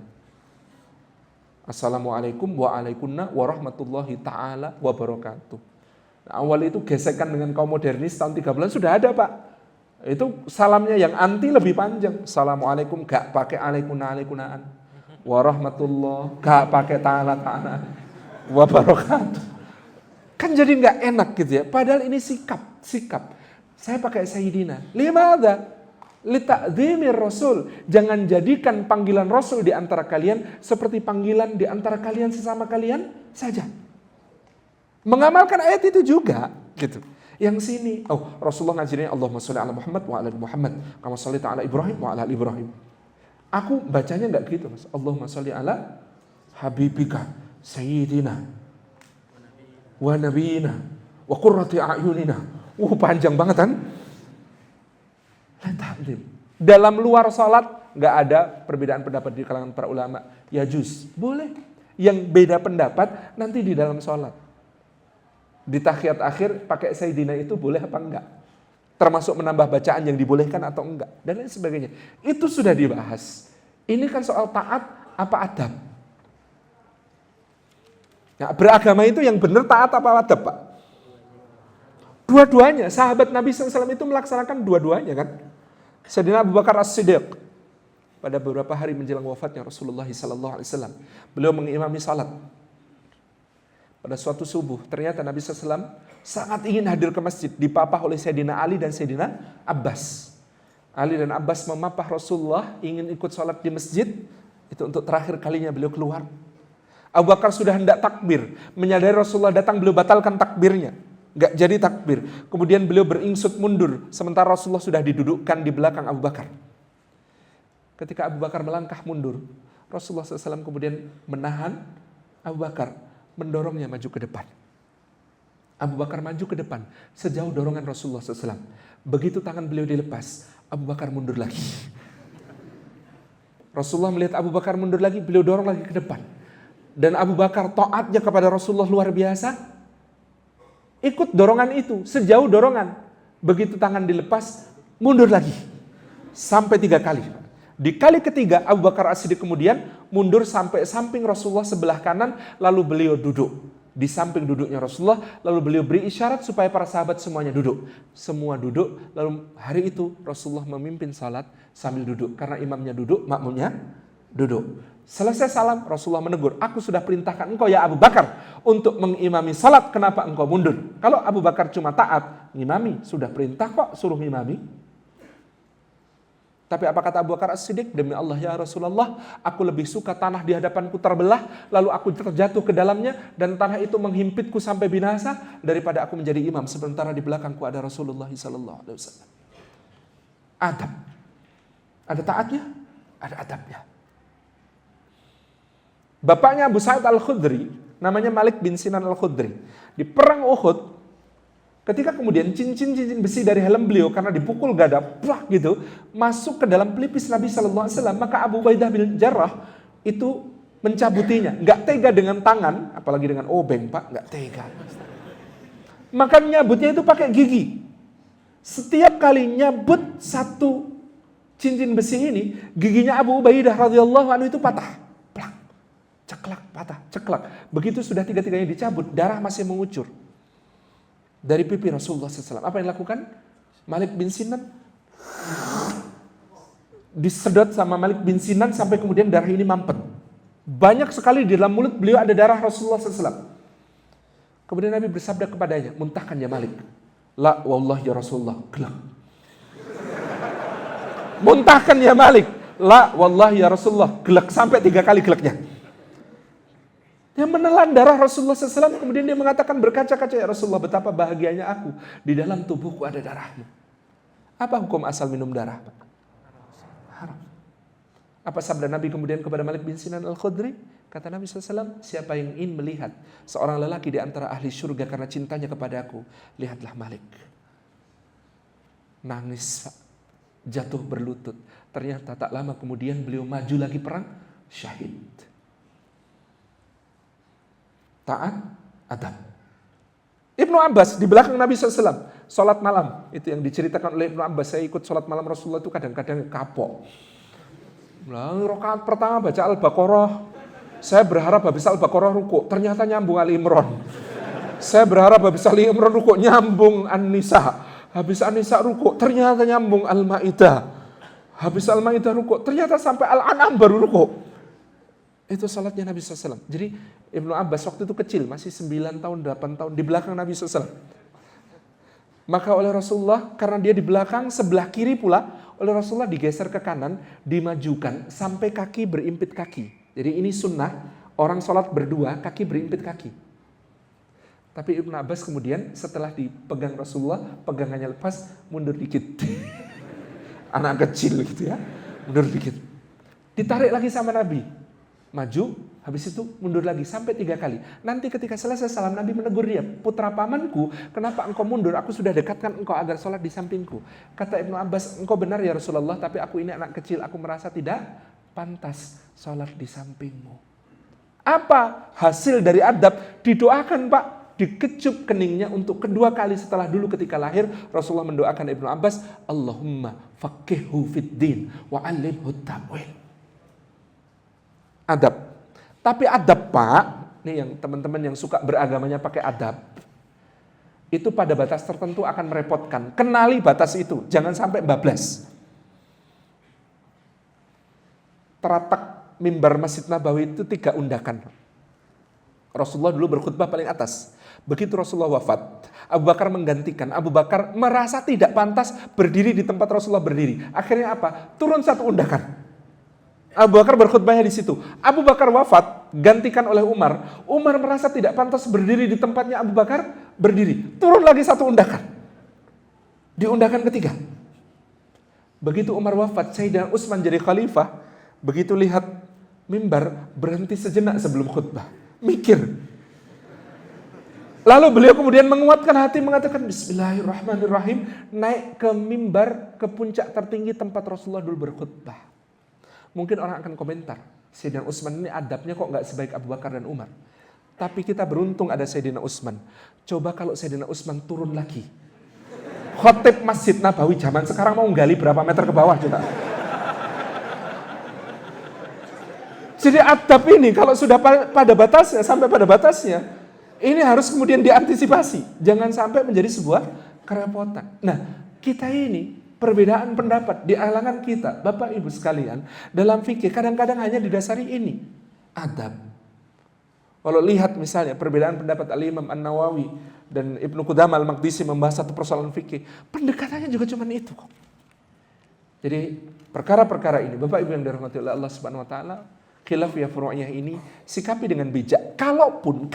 Assalamualaikum wa alaikunna wa rahmatullahi ta'ala wa barakatuh. Awal itu gesekan dengan kaum modernis tahun 3 bulan sudah ada Pak. Itu salamnya yang anti lebih panjang. Assalamualaikum gak pakai alaikunaan. Warahmatullah gak pakai ta'ala wabarakatuh. Kan jadi gak enak gitu ya. Padahal ini sikap. Saya pakai Sayyidina. Limadha? Lita'zimir Rasul. Jangan jadikan panggilan Rasul di antara kalian seperti panggilan di antara kalian sesama kalian saja. Mengamalkan ayat itu juga gitu. Yang sini, Rasulullah ngajarinnya Allahumma sholli ala Muhammad wa ala Muhammad kama shallaita ala Ibrahim wa ala Ibrahim. Aku bacanya enggak gitu, Mas. Allahumma sholli ala habibika sayyidina wa nabiyina wa qurrati a'yunina. Panjang banget kan? Dalam luar salat enggak ada perbedaan pendapat di kalangan para ulama. Ya juz, boleh. Yang beda pendapat nanti di dalam salat. Di tahiyat akhir pakai Sayyidina itu boleh apa enggak? Termasuk menambah bacaan yang dibolehkan atau enggak? Dan lain sebagainya. Itu sudah dibahas. Ini kan soal taat apa adab? Nah, beragama itu yang benar taat apa adab, Pak? Dua-duanya. Sahabat Nabi SAW itu melaksanakan dua-duanya kan? Sayyidina Abu Bakar As-Siddiq. Pada beberapa hari menjelang wafatnya Rasulullah SAW. Beliau mengimami salat. Pada suatu subuh, ternyata Nabi SAW sangat ingin hadir ke masjid, dipapah oleh Sayyidina Ali dan Sayyidina Abbas. Ali dan Abbas memapah Rasulullah, ingin ikut sholat di masjid, itu untuk terakhir kalinya beliau keluar. Abu Bakar sudah hendak takbir, menyadari Rasulullah datang, beliau batalkan takbirnya, gak jadi takbir. Kemudian beliau beringsut mundur, sementara Rasulullah sudah didudukkan di belakang Abu Bakar. Ketika Abu Bakar melangkah mundur, Rasulullah SAW kemudian menahan Abu Bakar, mendorongnya maju ke depan. Abu Bakar maju ke depan, sejauh dorongan Rasulullah SAW. Begitu tangan beliau dilepas, Abu Bakar mundur lagi. Rasulullah melihat Abu Bakar mundur lagi, beliau dorong lagi ke depan. Dan Abu Bakar taatnya kepada Rasulullah luar biasa, ikut dorongan itu, sejauh dorongan. Begitu tangan dilepas, mundur lagi. Sampai 3 kali. Di kali ketiga, Abu Bakar As-Siddiq kemudian mundur sampai samping Rasulullah sebelah kanan, lalu beliau duduk. Di samping duduknya Rasulullah, lalu beliau beri isyarat supaya para sahabat semuanya duduk. Semua duduk, lalu hari itu Rasulullah memimpin salat sambil duduk. Karena imamnya duduk, makmumnya duduk. Selesai salam, Rasulullah menegur, aku sudah perintahkan engkau ya Abu Bakar untuk mengimami salat, kenapa engkau mundur? Kalau Abu Bakar cuma taat, ngimami, sudah perintah kok suruh ngimami. Tapi apa kata Abu Bakar As-Siddiq? Demi Allah ya Rasulullah, aku lebih suka tanah di hadapanku terbelah, lalu aku terjatuh ke dalamnya, dan tanah itu menghimpitku sampai binasa, daripada aku menjadi imam, sementara di belakangku ada Rasulullah SAW. Adab. Ada taatnya, ada adabnya. Bapaknya Abu Sa'id Al-Khudri, namanya Malik bin Sinan Al-Khudri. Di perang Uhud, ketika kemudian cincin besi dari helm beliau karena dipukul gada, plak gitu, masuk ke dalam pelipis Nabi SAW, maka Abu Ubaidah bin Jarrah itu mencabutinya. Nggak tega dengan tangan, apalagi dengan obeng, Pak, nggak tega. Maka nyabutnya itu pakai gigi. Setiap kali nyabut satu cincin besi ini, giginya Abu Ubaidah radhiyallahu anhu itu patah. Plak, ceklak, patah, ceklak. Begitu sudah 3-tiganya dicabut, darah masih mengucur dari pipi Rasulullah SAW. Apa yang dilakukan? Malik bin Sinan disedot sama Malik bin Sinan sampai kemudian darah ini mampet. Banyak sekali di dalam mulut beliau ada darah Rasulullah SAW. Kemudian Nabi bersabda kepadanya, muntahkan ya Malik. La wallah ya Rasulullah, gelak. Muntahkan ya Malik. La wallah ya Rasulullah, gelak. Sampai 3 kali gelaknya. Yang menelan darah Rasulullah SAW, kemudian dia mengatakan berkaca-kaca, ya Rasulullah, betapa bahagianya aku, di dalam tubuhku ada darahmu. Apa hukum asal minum darah? Haram. Apa sabda Nabi kemudian kepada Malik bin Sinan Al-Khudri? Kata Nabi SAW, siapa yang ingin melihat seorang lelaki di antara ahli surga karena cintanya kepada aku, lihatlah Malik. Nangis, jatuh berlutut. Ternyata tak lama kemudian beliau maju lagi perang, syahid. Taat, adab. Ibnu Abbas di belakang Nabi SAW, sholat malam. Itu yang diceritakan oleh Ibnu Abbas. Saya ikut sholat malam Rasulullah itu kadang-kadang kapok. Rakaat pertama baca Al-Baqarah. Saya berharap habis Al-Baqarah ruku. Ternyata nyambung Ali Imran. Saya berharap habis Ali Imran rukuk nyambung An-Nisa. Habis An-Nisa rukuk ternyata nyambung Al-Maidah. Habis Al-Maidah rukuk ternyata sampai Al-An'am baru rukuk. Itu salatnya Nabi SAW. Jadi Ibnu Abbas waktu itu kecil, masih 9 tahun, 8 tahun di belakang Nabi SAW. Maka oleh Rasulullah, karena dia di belakang sebelah kiri pula, oleh Rasulullah digeser ke kanan, dimajukan sampai kaki berimpit kaki. Jadi ini sunnah, orang sholat berdua, kaki berimpit kaki. Tapi Ibnu Abbas kemudian setelah dipegang Rasulullah, pegangannya lepas, mundur dikit. Anak kecil gitu ya, mundur dikit. Ditarik lagi sama Nabi, maju, habis itu mundur lagi sampai 3 kali. Nanti ketika selesai salam, Nabi menegur dia, putra pamanku, kenapa engkau mundur? Aku sudah dekatkan engkau agar sholat di sampingku. Kata Ibnu Abbas, engkau benar ya Rasulullah, tapi aku ini anak kecil, aku merasa tidak pantas sholat di sampingmu. Apa hasil dari adab? Didoakan Pak, dikecup keningnya untuk kedua kali setelah dulu ketika lahir. Rasulullah mendoakan Ibnu Abbas, Allahumma faqihhu fid din wa 'allimhu ta'wil. Adab. Tapi adab Pak, nih yang teman-teman yang suka beragamanya pakai adab, itu pada batas tertentu akan merepotkan. Kenali batas itu, jangan sampai bablas. Teratak mimbar Masjid Nabawi itu 3 undakan. Rasulullah dulu berkhutbah paling atas. Begitu Rasulullah wafat, Abu Bakar menggantikan. Abu Bakar merasa tidak pantas berdiri di tempat Rasulullah berdiri. Akhirnya apa? Turun 1 undakan. Abu Bakar berkhutbahnya di situ. Abu Bakar wafat, gantikan oleh Umar. Umar merasa tidak pantas berdiri di tempatnya Abu Bakar berdiri. Turun lagi 1 undakan. Di undakan ketiga. Begitu Umar wafat, Sayyidina Utsman jadi khalifah. Begitu lihat mimbar, berhenti sejenak sebelum khutbah. Mikir. Lalu beliau kemudian menguatkan hati, mengatakan Bismillahirrahmanirrahim, naik ke mimbar, ke puncak tertinggi tempat Rasulullah dulu berkhutbah. Mungkin orang akan komentar, Sayyidina Utsman ini adabnya kok nggak sebaik Abu Bakar dan Umar. Tapi kita beruntung ada Sayyidina Utsman. Coba kalau Sayyidina Utsman turun lagi. Khotib Masjid Nabawi zaman sekarang mau gali berapa meter ke bawah coba. Jadi adab ini kalau sudah pada batasnya, sampai pada batasnya, ini harus kemudian diantisipasi. Jangan sampai menjadi sebuah kerepotan. Nah, kita ini perbedaan pendapat di alangan kita, Bapak Ibu sekalian, dalam fikih kadang-kadang hanya didasari ini, adab. Kalau lihat misalnya perbedaan pendapat Al-Imam An-Nawawi dan Ibnu Qudamah Al-Maqdisi membahas satu persoalan fikih, pendekatannya juga cuma itu kok. Jadi perkara-perkara ini, Bapak Ibu yang dirahmati oleh Allah Subhanahu wa taala, khilaf ya furu'iyah ini sikapi dengan bijak. Kalaupun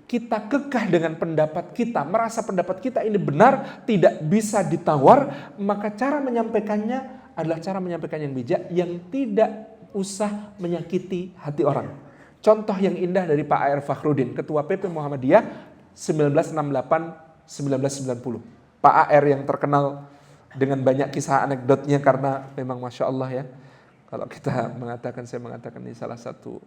kita kekeh dengan pendapat kita, merasa pendapat kita ini benar, tidak bisa ditawar, maka cara menyampaikannya adalah cara menyampaikan yang bijak, yang tidak usah menyakiti hati orang. Contoh yang indah dari Pak A.R. Fakhrudin, Ketua PP Muhammadiyah 1968-1990. Pak A.R. yang terkenal dengan banyak kisah anekdotnya karena memang Masya Allah ya. Kalau kita mengatakan, saya mengatakan ini salah satu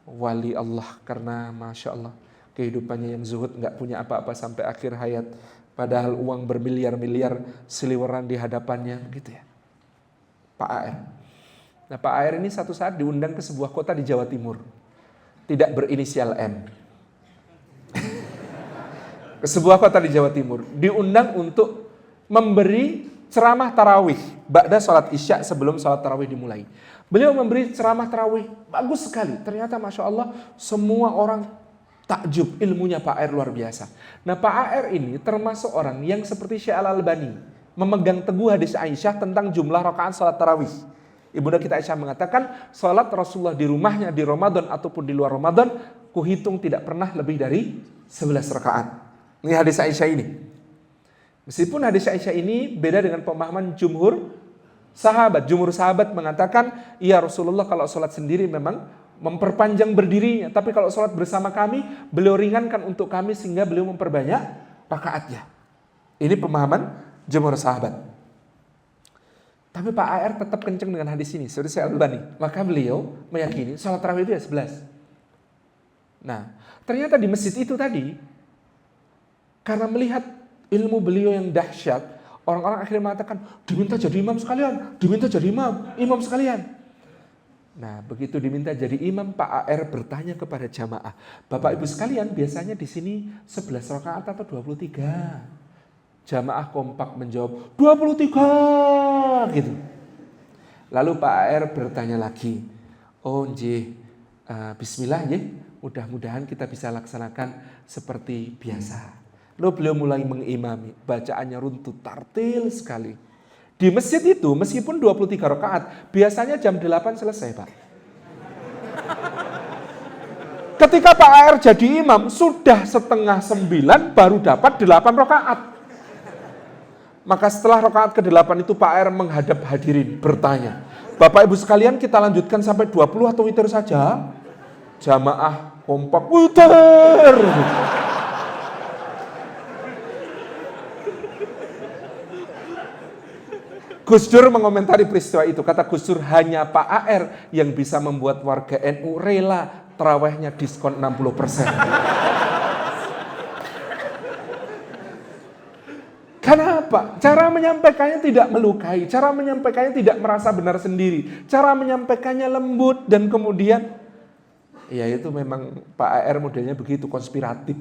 wali Allah karena Masya Allah kehidupannya yang zuhud, nggak punya apa-apa sampai akhir hayat, padahal uang bermiliar-miliar seliweran di hadapannya, begitu ya. Pak A.R. Nah Pak A.R. ini satu saat diundang ke sebuah kota di Jawa Timur, tidak berinisial M. Ke sebuah kota di Jawa Timur, diundang untuk memberi ceramah tarawih ba'da sholat isya sebelum sholat tarawih dimulai. Beliau memberi ceramah tarawih bagus sekali. Ternyata Masya Allah semua orang takjub, ilmunya Pak A.R. luar biasa. Nah Pak A.R. ini termasuk orang yang seperti Syekh Al-Albani memegang teguh hadis Aisyah tentang jumlah rakaat sholat tarawih. Ibunda kita Aisyah mengatakan sholat Rasulullah di rumahnya di Ramadan ataupun di luar Ramadan, kuhitung tidak pernah lebih dari 11 rakaat. Ini hadis Aisyah ini. Meskipun hadis Aisyah ini beda dengan pemahaman jumhur sahabat. Jumhur sahabat mengatakan, iya Rasulullah kalau sholat sendiri memang memperpanjang berdirinya. Tapi kalau sholat bersama kami, beliau ringankan untuk kami sehingga beliau memperbanyak rakaatnya. Ini pemahaman jumhur sahabat. Tapi Pak A.R. tetap kenceng dengan hadis ini, seperti Syekh Al-Albani. Maka beliau meyakini sholat tarawih itu ya 11. Nah, ternyata di masjid itu tadi, karena melihat ilmu beliau yang dahsyat, orang-orang akhirnya mengatakan, diminta jadi imam sekalian, diminta jadi imam sekalian. Nah, begitu diminta jadi imam, Pak AR bertanya kepada jamaah, Bapak Ibu sekalian, biasanya di sini 11 rakaat atau 23? Jamaah kompak menjawab, 23 gitu. Lalu Pak AR bertanya lagi, oh nggih, bismillah ya, mudah-mudahan kita bisa laksanakan seperti biasa. Lalu beliau mulai mengimami, bacaannya runtut, tartil sekali. Di masjid itu meskipun 23 rakaat, biasanya jam 8 selesai, Pak. Ketika Pak AR jadi imam, sudah setengah 9 baru dapat 8 rakaat. Maka setelah rakaat ke-8 itu Pak AR menghadap hadirin bertanya, Bapak Ibu sekalian kita lanjutkan sampai 20 atau witir saja? Jamaah kompak, witir! Gus Dur mengomentari peristiwa itu, kata Gus Dur, hanya Pak AR yang bisa membuat warga NU rela tarawehnya diskon 60%. Kenapa? Cara menyampaikannya tidak melukai, cara menyampaikannya tidak merasa benar sendiri, cara menyampaikannya lembut dan kemudian, ya itu memang Pak AR modelnya begitu, konspiratif.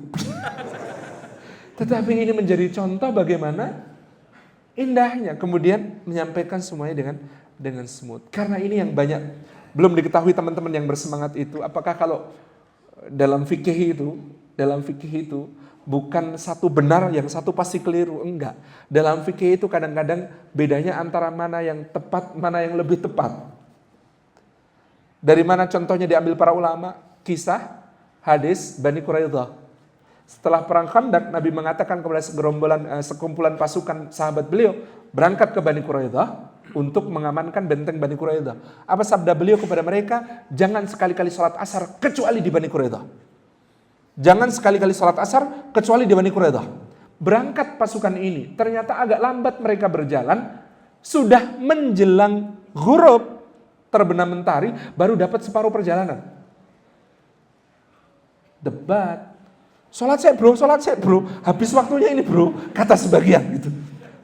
Tetapi ini menjadi contoh bagaimana indahnya kemudian menyampaikan semuanya dengan smooth. Karena ini yang banyak belum diketahui teman-teman yang bersemangat itu. Apakah kalau dalam fikih itu bukan satu benar, yang satu pasti keliru? Enggak. Dalam fikih itu kadang-kadang bedanya antara mana yang tepat, mana yang lebih tepat. Dari mana contohnya diambil para ulama? Kisah hadis Bani Quraidah. Setelah perang Khandaq, Nabi mengatakan kepada sekumpulan pasukan sahabat beliau, berangkat ke Bani Quraidah untuk mengamankan benteng Bani Quraidah. Apa sabda beliau kepada mereka? Jangan sekali-kali sholat asar kecuali di Bani Quraidah. Jangan sekali-kali sholat asar kecuali di Bani Quraidah. Berangkat pasukan ini, ternyata agak lambat mereka berjalan, sudah menjelang ghurub, terbenam mentari, baru dapat separuh perjalanan. Debat. Sholat saya bro, habis waktunya ini bro, kata sebagian gitu.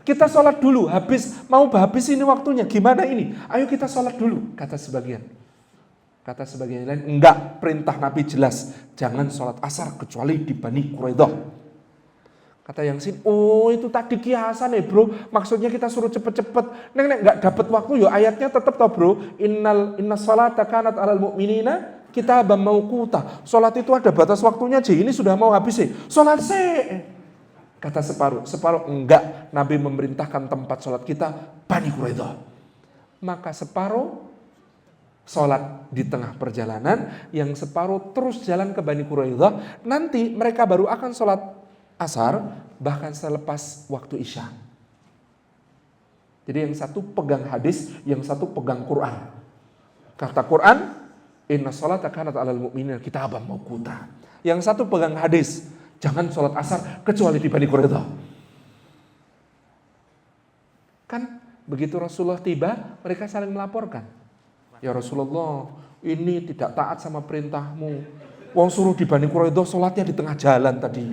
Kita sholat dulu, habis ini waktunya, gimana ini? Ayo kita sholat dulu, kata sebagian. Kata sebagian lain, enggak, perintah Nabi jelas, jangan sholat asar kecuali di Bani Quraidah. Kata yang sini, oh itu tadi kiasan ya bro, maksudnya kita suruh cepet-cepet. Nek enggak dapat waktu, yo ayatnya tetap toh bro, inna sholata kanat alal mu'minina kita mau kuta. Sholat itu ada batas waktunya aja. Ini sudah mau habis sih. Sholat sih. Kata separuh enggak. Nabi memerintahkan tempat sholat kita Bani Quraidah. Maka separuh sholat di tengah perjalanan, yang separuh terus jalan ke Bani Quraidah. Nanti mereka baru akan sholat asar, bahkan selepas waktu isya. Jadi yang satu pegang hadis, yang satu pegang Quran. Kata Quran, inna sholata kanat alal mu'minina kitaban mawquta. Yang satu pegang hadis, jangan sholat asar kecuali di Bani Quraidah. Kan begitu Rasulullah tiba, mereka saling melaporkan. Ya Rasulullah, ini tidak taat sama perintahmu. Wong suruh di Bani Quraidah, sholatnya di tengah jalan tadi.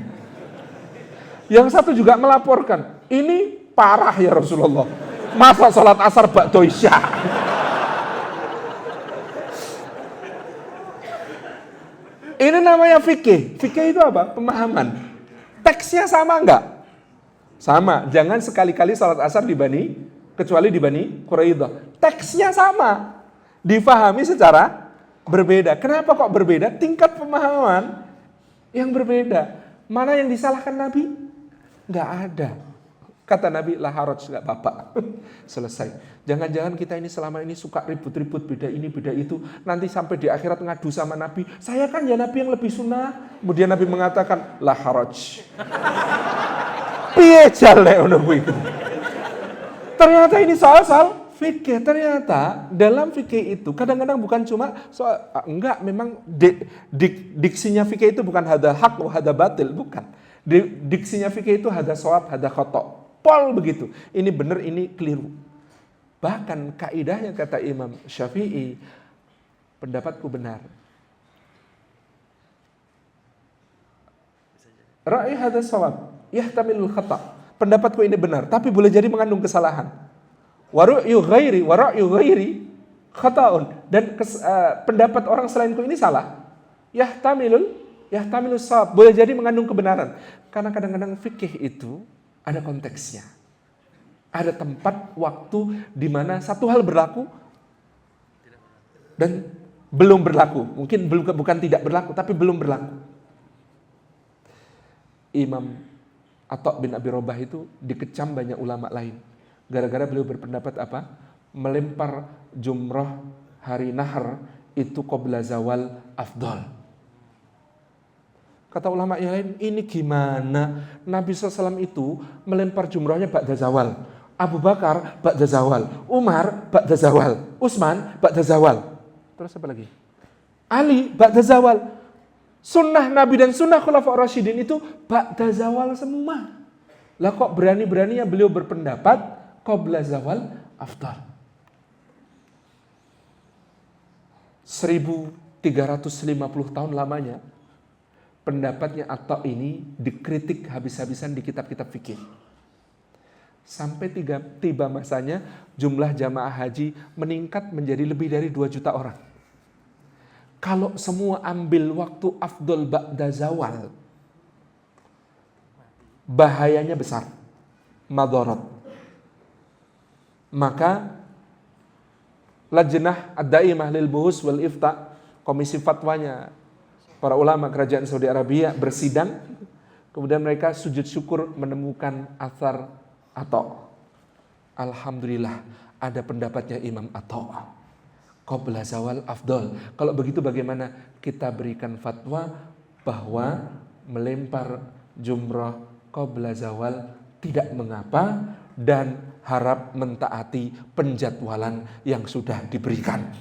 Yang satu juga melaporkan, ini parah ya Rasulullah. Masa sholat asar ba'da isya? Ini namanya fikih. Fikih itu apa? Pemahaman. Teksnya sama enggak? Sama. Jangan sekali-kali salat asar kecuali di Bani Quraidah. Teksnya sama. Difahami secara berbeda. Kenapa kok berbeda? Tingkat pemahaman yang berbeda. Mana yang disalahkan Nabi? Enggak ada. Kata Nabi, la haraj, enggak apa-apa. Selesai. Jangan-jangan kita ini selama ini suka ribut-ribut, beda ini, beda itu. Nanti sampai di akhirat ngadu sama Nabi. Saya kan ya Nabi yang lebih sunnah. Kemudian Nabi mengatakan, la haraj. Piye jale ono kuwi. Ternyata ini soal fikih. Ternyata dalam fikih itu kadang-kadang bukan cuma soal, enggak, memang diksinya fikih itu bukan hada haq wa hada batil, bukan. Diksinya fikih itu hada shawab, hada khata'. Pol begitu. Ini benar, ini keliru. Bahkan kaidahnya kata Imam Syafi'i, pendapatku benar. Ra'i hadza shawab, yahtamilul khata'. Pendapatku ini benar, tapi boleh jadi mengandung kesalahan. Wa ra'yu ghairi khata'un, dan pendapat orang selainku ini salah. Yahtamilus shawab, boleh jadi mengandung kebenaran. Karena kadang-kadang fikih itu ada konteksnya. Ada tempat, waktu di mana satu hal berlaku dan belum berlaku. Mungkin bukan tidak berlaku, tapi belum berlaku. Imam Atha bin Abi Robah itu dikecam banyak ulama lain. Gara-gara beliau berpendapat apa? Melempar jumrah hari nahar itu qabla zawal afdal. Kata ulama yang lain, ini gimana? Nabi SAW itu melempar jumrahnya ba'da zawal. Abu Bakar ba'da zawal. Umar ba'da zawal. Utsman ba'da zawal. Terus apa lagi? Ali ba'da zawal. Sunnah Nabi dan sunnah Khulafaur Rasyidin itu ba'da zawal semua. Lah kok berani-beraninya beliau berpendapat qabla zawal afdal. 1350 tahun lamanya pendapatnya Atha ini dikritik habis-habisan di kitab-kitab fikih. Sampai tiba masanya jumlah jamaah haji meningkat menjadi lebih dari 2 juta orang. Kalau semua ambil waktu afdol ba'da zawal, bahayanya besar, madharat. Maka Lajnah Ad-Daimah lil Buhus wal Ifta, komisi fatwanya para ulama kerajaan Saudi Arabia bersidang, kemudian mereka sujud syukur menemukan athar Atha. Alhamdulillah ada pendapatnya Imam Atha. Qabla zawal afdol. Kalau begitu bagaimana kita berikan fatwa bahwa melempar jumrah qabla zawal tidak mengapa dan harap mentaati penjadwalan yang sudah diberikan.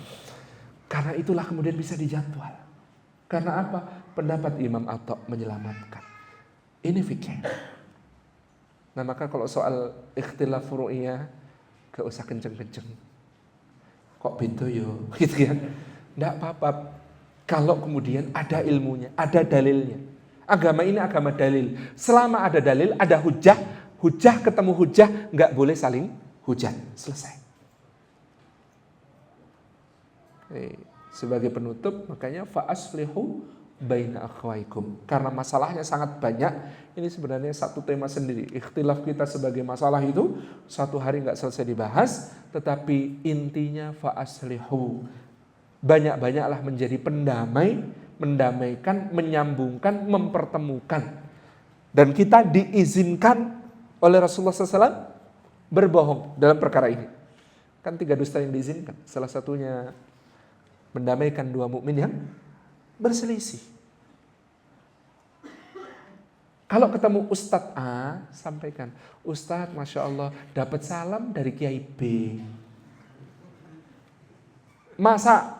Karena itulah kemudian bisa dijadwal. Karena apa? Pendapat Imam Atha menyelamatkan. Ini fikih. Nah maka kalau soal ikhtilaf furu'iyah gak usah kenceng-kenceng. Kok beda yo gitu ya. Enggak apa-apa kalau kemudian ada ilmunya, ada dalilnya. Agama ini agama dalil. Selama ada dalil, ada hujah, hujah ketemu hujah, enggak boleh saling hujat. Selesai. Sebagai penutup, makanya fa'aslihu baina akhwaikum. Karena masalahnya sangat banyak, ini sebenarnya satu tema sendiri. Ikhtilaf kita sebagai masalah itu satu hari nggak selesai dibahas, tetapi intinya fa'aslihu. Banyak-banyaklah menjadi pendamai, mendamaikan, menyambungkan, mempertemukan. Dan kita diizinkan oleh Rasulullah SAW berbohong dalam perkara ini. Kan 3 dusta yang diizinkan. Salah satunya mendamaikan 2 mukmin yang berselisih. Kalau ketemu Ustadz A, sampaikan, Ustadz Masya Allah dapat salam dari Kiai B. Masa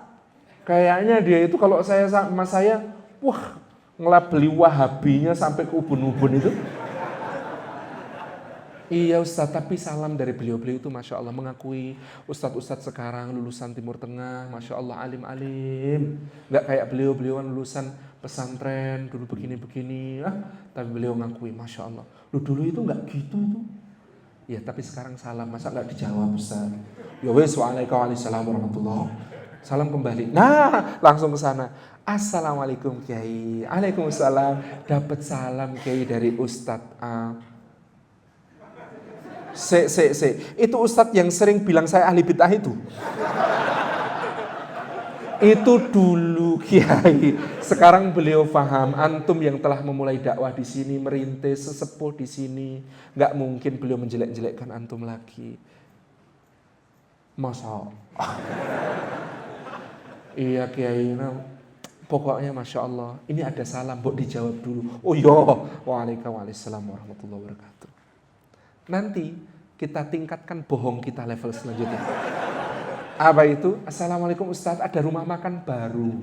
kayaknya dia itu kalau saya sama saya, wah ngelabeli Wahabinya sampai ke ubun-ubun itu. Iya Ustadz, tapi salam dari beliau-beliau itu Masya Allah mengakui Ustadz-Ustadz sekarang lulusan Timur Tengah, Masya Allah alim-alim. Gak kayak beliau-beliau lulusan pesantren, dulu begini-begini. Tapi beliau mengakui Masya Allah. Lu dulu itu gak gitu itu. Ya tapi sekarang salam, masa gak dijawab Ustadz? Ya wes, waalaikumsalam warahmatullahi. Salam kembali. Nah langsung ke sana. Assalamualaikum Kiai. Waalaikumsalam. Dapat salam Kiai dari Ustadz A. Itu Ustadz yang sering bilang saya ahli bid'ah itu. Itu dulu Kiai. Sekarang beliau paham. Antum yang telah memulai dakwah di sini, merintis, sesepuh di sini, nggak mungkin beliau menjelek-jelekkan antum lagi. Masa? Iya Kiai. Pokoknya Masya Allah. Ini ada salam, Mbok dijawab dulu. Oh iya. Waalaikumsalam warahmatullahi wabarakatuh. Nanti kita tingkatkan bohong kita level selanjutnya. Apa itu? Assalamualaikum Ustadz, ada rumah makan baru.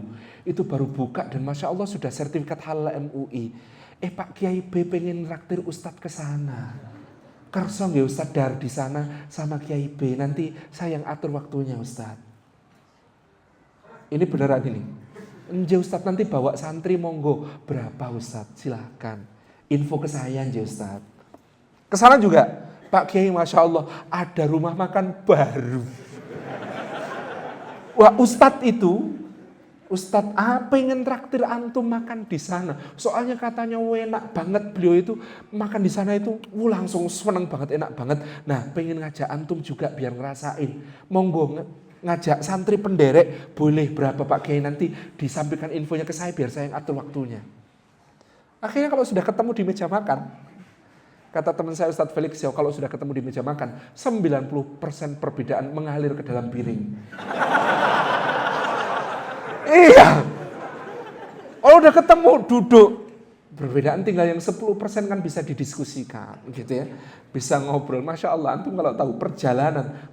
Itu baru buka dan Masya Allah sudah sertifikat halal MUI. Pak Kiai B pengen raktir Ustadz ke sana. Kerso nggih Ustadz dar di sana sama Kiai B. Nanti saya yang atur waktunya Ustadz. Ini beneran ini. Nje Ustadz nanti bawa santri monggo. Berapa Ustadz? Silahkan. Info ke saya nje Ustadz. Kesana juga, Pak Kiai Masya Allah ada rumah makan baru. Wah, Ustadz pengen traktir antum makan di sana. Soalnya katanya enak banget, beliau itu makan di sana itu langsung seneng banget, enak banget. Nah, pengen ngajak antum juga biar ngerasain. Monggo ngajak santri penderek, boleh berapa Pak Kiai, nanti disampaikan infonya ke saya biar saya yang atur waktunya. Akhirnya kalau sudah ketemu di meja makan, kata teman saya Ustadz Felix, kalau sudah ketemu di meja makan, 90% perbedaan mengalir ke dalam piring. Iya. Kalau udah ketemu duduk, perbedaan tinggal yang 10% kan bisa didiskusikan gitu ya. Bisa ngobrol. Masya Allah, antum kalau tahu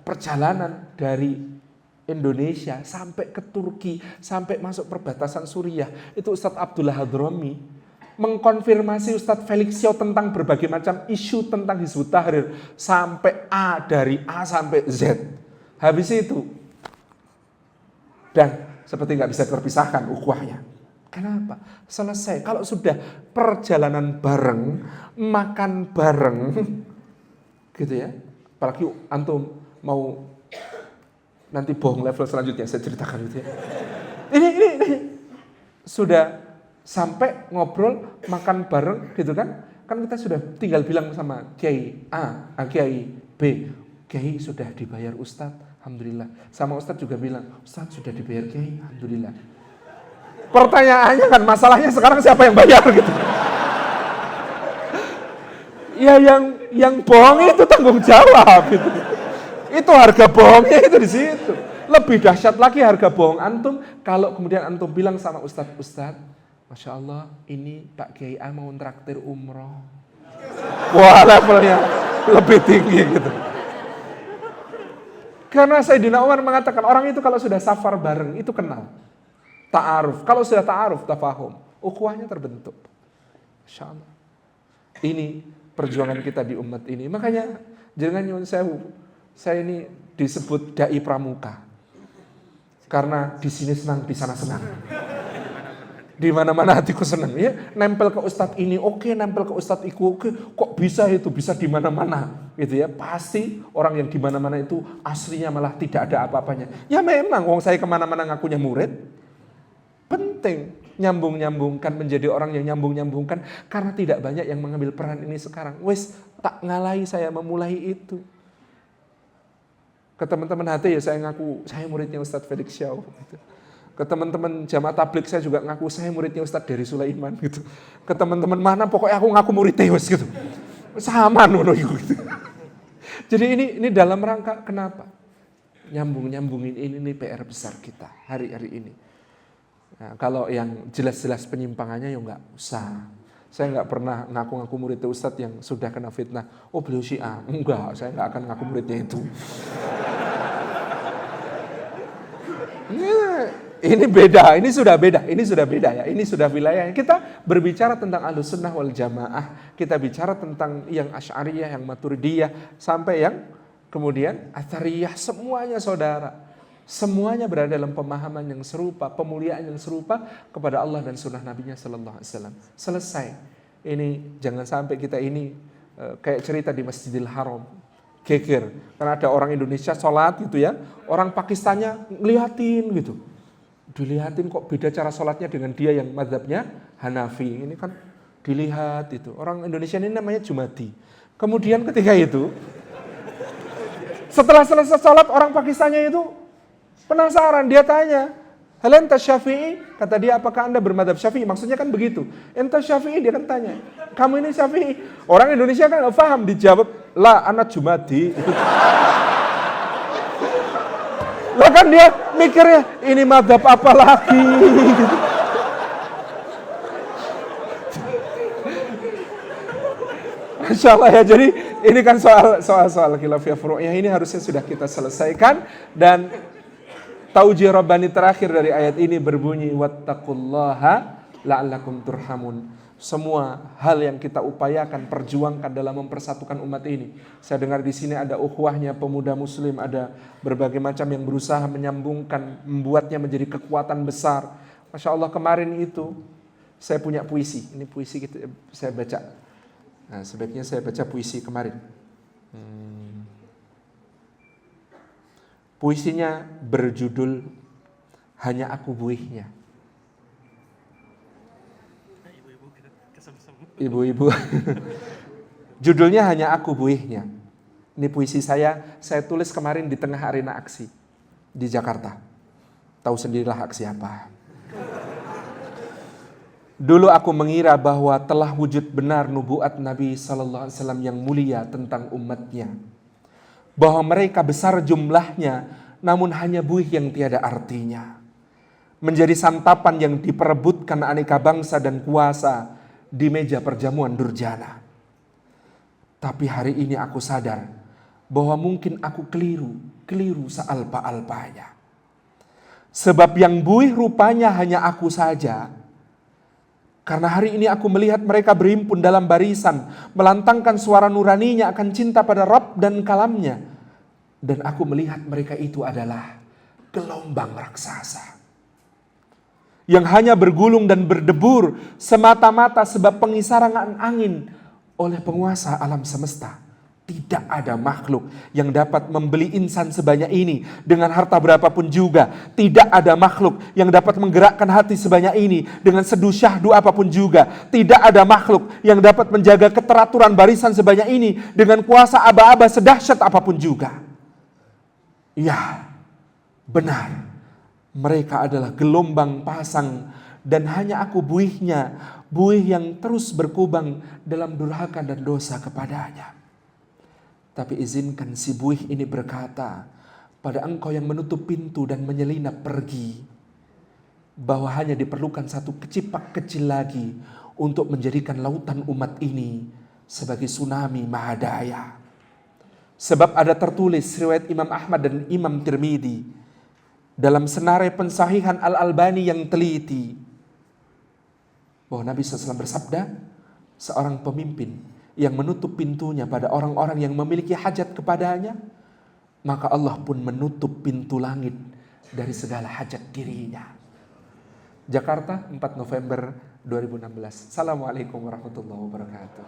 perjalanan dari Indonesia sampai ke Turki, sampai masuk perbatasan Suriah, itu Ustadz Abdullah Hadrami mengkonfirmasi Ustadz Felix tentang berbagai macam isu tentang Hizbut Tahrir sampai dari A sampai Z. Habis itu, dan seperti nggak bisa terpisahkan ukhuwahnya. Kenapa? Selesai. Kalau sudah perjalanan bareng, makan bareng, gitu ya. Apalagi antum mau nanti bohong level selanjutnya, saya ceritakan gitu ya. Ini sudah sampai ngobrol, makan bareng gitu kan. Kan kita sudah tinggal bilang sama Kiai A, Kiai B, Kiai sudah dibayar Ustadz, alhamdulillah. Sama Ustadz juga bilang, Ustadz sudah dibayar Kiai, alhamdulillah. Pertanyaannya kan, masalahnya sekarang siapa yang bayar gitu. Ya yang bohong itu tanggung jawab gitu. Itu harga bohongnya itu di situ. Lebih dahsyat lagi harga bohong antum kalau kemudian antum bilang sama Ustadz, Masya Allah, ini Pak Kiai A mau traktir umroh. Wah, levelnya lebih tinggi gitu. Karena Sayyidina Umar mengatakan orang itu kalau sudah safar bareng itu kenal. Ta'aruf. Kalau sudah ta'aruf, tafahum. Ukhuwahnya terbentuk. Masya Allah. Ini perjuangan kita di umat ini. Makanya jangan nyuwun sewu. Saya ini disebut dai pramuka. Karena di sini senang, di sana senang. Di mana-mana hatiku senang ya. Nempel ke ustadz ini oke, nempel ke ustadz itu oke. Kok bisa itu? Bisa di mana-mana gitu ya. Pasti orang yang di mana-mana itu aslinya malah tidak ada apa-apanya. Ya memang wong saya kemana-mana ngakunya murid. Penting nyambung-nyambungkan, menjadi orang yang nyambung-nyambungkan. Karena tidak banyak yang mengambil peran ini sekarang. Wes tak ngalahi saya memulai itu. Ke teman-teman hati ya saya ngaku, saya muridnya Ustadz Felix Xiao gitu. Ke teman-teman jamaah tablik saya juga ngaku saya muridnya Ustadz dari Sulaiman gitu. Ke teman-teman mana pokoknya aku ngaku murid Teos gitu. Sama nono gitu. Jadi ini dalam rangka kenapa? Nyambung-nyambungin ini PR besar kita hari-hari ini. Nah, kalau yang jelas-jelas penyimpangannya ya enggak usah. Saya enggak pernah ngaku-ngaku murid Ustadz yang sudah kena fitnah. Oh beliau Syiah. Enggak, saya enggak akan ngaku muridnya itu. Ini beda, ini sudah beda ya. Ini sudah wilayah. Kita berbicara tentang Ahlussunnah wal Jamaah, kita bicara tentang yang Asy'ariyah, yang Maturidiyah, sampai yang kemudian Athariyah, semuanya saudara. Semuanya berada dalam pemahaman yang serupa, pemuliaan yang serupa kepada Allah dan sunnah Nabi-Nya sallallahu alaihi wasallam. Selesai. Ini jangan sampai kita ini kayak cerita di Masjidil Haram. Geger, karena ada orang Indonesia sholat gitu ya, orang Pakistannya ngeliatin gitu, dilihatin kok beda cara sholatnya dengan dia yang mazhabnya Hanafi, ini kan dilihat itu, orang Indonesia ini namanya Jumadi. Kemudian ketika itu, setelah selesai sholat orang Pakistannya itu penasaran, dia tanya, hal enta Syafi'i? Kata dia, apakah anda bermadhab Syafi'i? Maksudnya kan begitu. Enta Syafi'i? Dia kan tanya, kamu ini Syafi'i? Orang Indonesia kan gak paham, dijawab, lah anak Jumadi. Lah kan dia mikirnya, ini madhab apa lagi? Gitu. Masya Allah ya, jadi ini kan soal khilafiyah furu'iyah ini harusnya sudah kita selesaikan. Dan Tauji Rabbani terakhir dari ayat ini berbunyi wattaqullaha la'allakum turhamun. Semua hal yang kita upayakan, perjuangkan dalam mempersatukan umat ini. Saya dengar di sini ada ukhuwahnya pemuda muslim, ada berbagai macam yang berusaha menyambungkan, membuatnya menjadi kekuatan besar. Masya Allah, kemarin itu saya punya puisi. Ini puisi saya baca. Nah, sebaiknya saya baca puisi kemarin. Puisinya berjudul hanya aku buihnya. Ibu-ibu. Judulnya hanya aku buihnya. Ini puisi saya tulis kemarin di tengah arena aksi di Jakarta. Tahu sendirilah aksi apa. Dulu aku mengira bahwa telah wujud benar nubuat Nabi SAW yang mulia tentang umatnya. Bahwa mereka besar jumlahnya, namun hanya buih yang tiada artinya. Menjadi santapan yang diperebutkan aneka bangsa dan kuasa di meja perjamuan durjana. Tapi hari ini aku sadar bahwa mungkin aku keliru sealpa-alpanya. Sebab yang buih rupanya hanya aku saja. Karena hari ini aku melihat mereka berhimpun dalam barisan, melantangkan suara nuraninya akan cinta pada Rabb dan kalamnya. Dan aku melihat mereka itu adalah gelombang raksasa. Yang hanya bergulung dan berdebur semata-mata sebab pengisaran angin oleh penguasa alam semesta. Tidak ada makhluk yang dapat membeli insan sebanyak ini dengan harta berapapun juga. Tidak ada makhluk yang dapat menggerakkan hati sebanyak ini dengan seduh syahdu apapun juga. Tidak ada makhluk yang dapat menjaga keteraturan barisan sebanyak ini dengan kuasa aba-aba sedahsyat apapun juga. Ya, benar. Mereka adalah gelombang pasang dan hanya aku buihnya. Buih yang terus berkubang dalam durhaka dan dosa kepadanya. Tapi izinkan si buih ini berkata pada engkau yang menutup pintu dan menyelinap pergi, bahwa hanya diperlukan satu kecipak kecil lagi untuk menjadikan lautan umat ini sebagai tsunami mahadaya. Sebab ada tertulis riwayat Imam Ahmad dan Imam Tirmidzi dalam senarai pensahihan Al-Albani yang teliti, bahwa Nabi SAW bersabda, seorang pemimpin yang menutup pintunya pada orang-orang yang memiliki hajat kepadanya, maka Allah pun menutup pintu langit dari segala hajat dirinya. Jakarta, 4 November 2016. Assalamualaikum warahmatullahi wabarakatuh.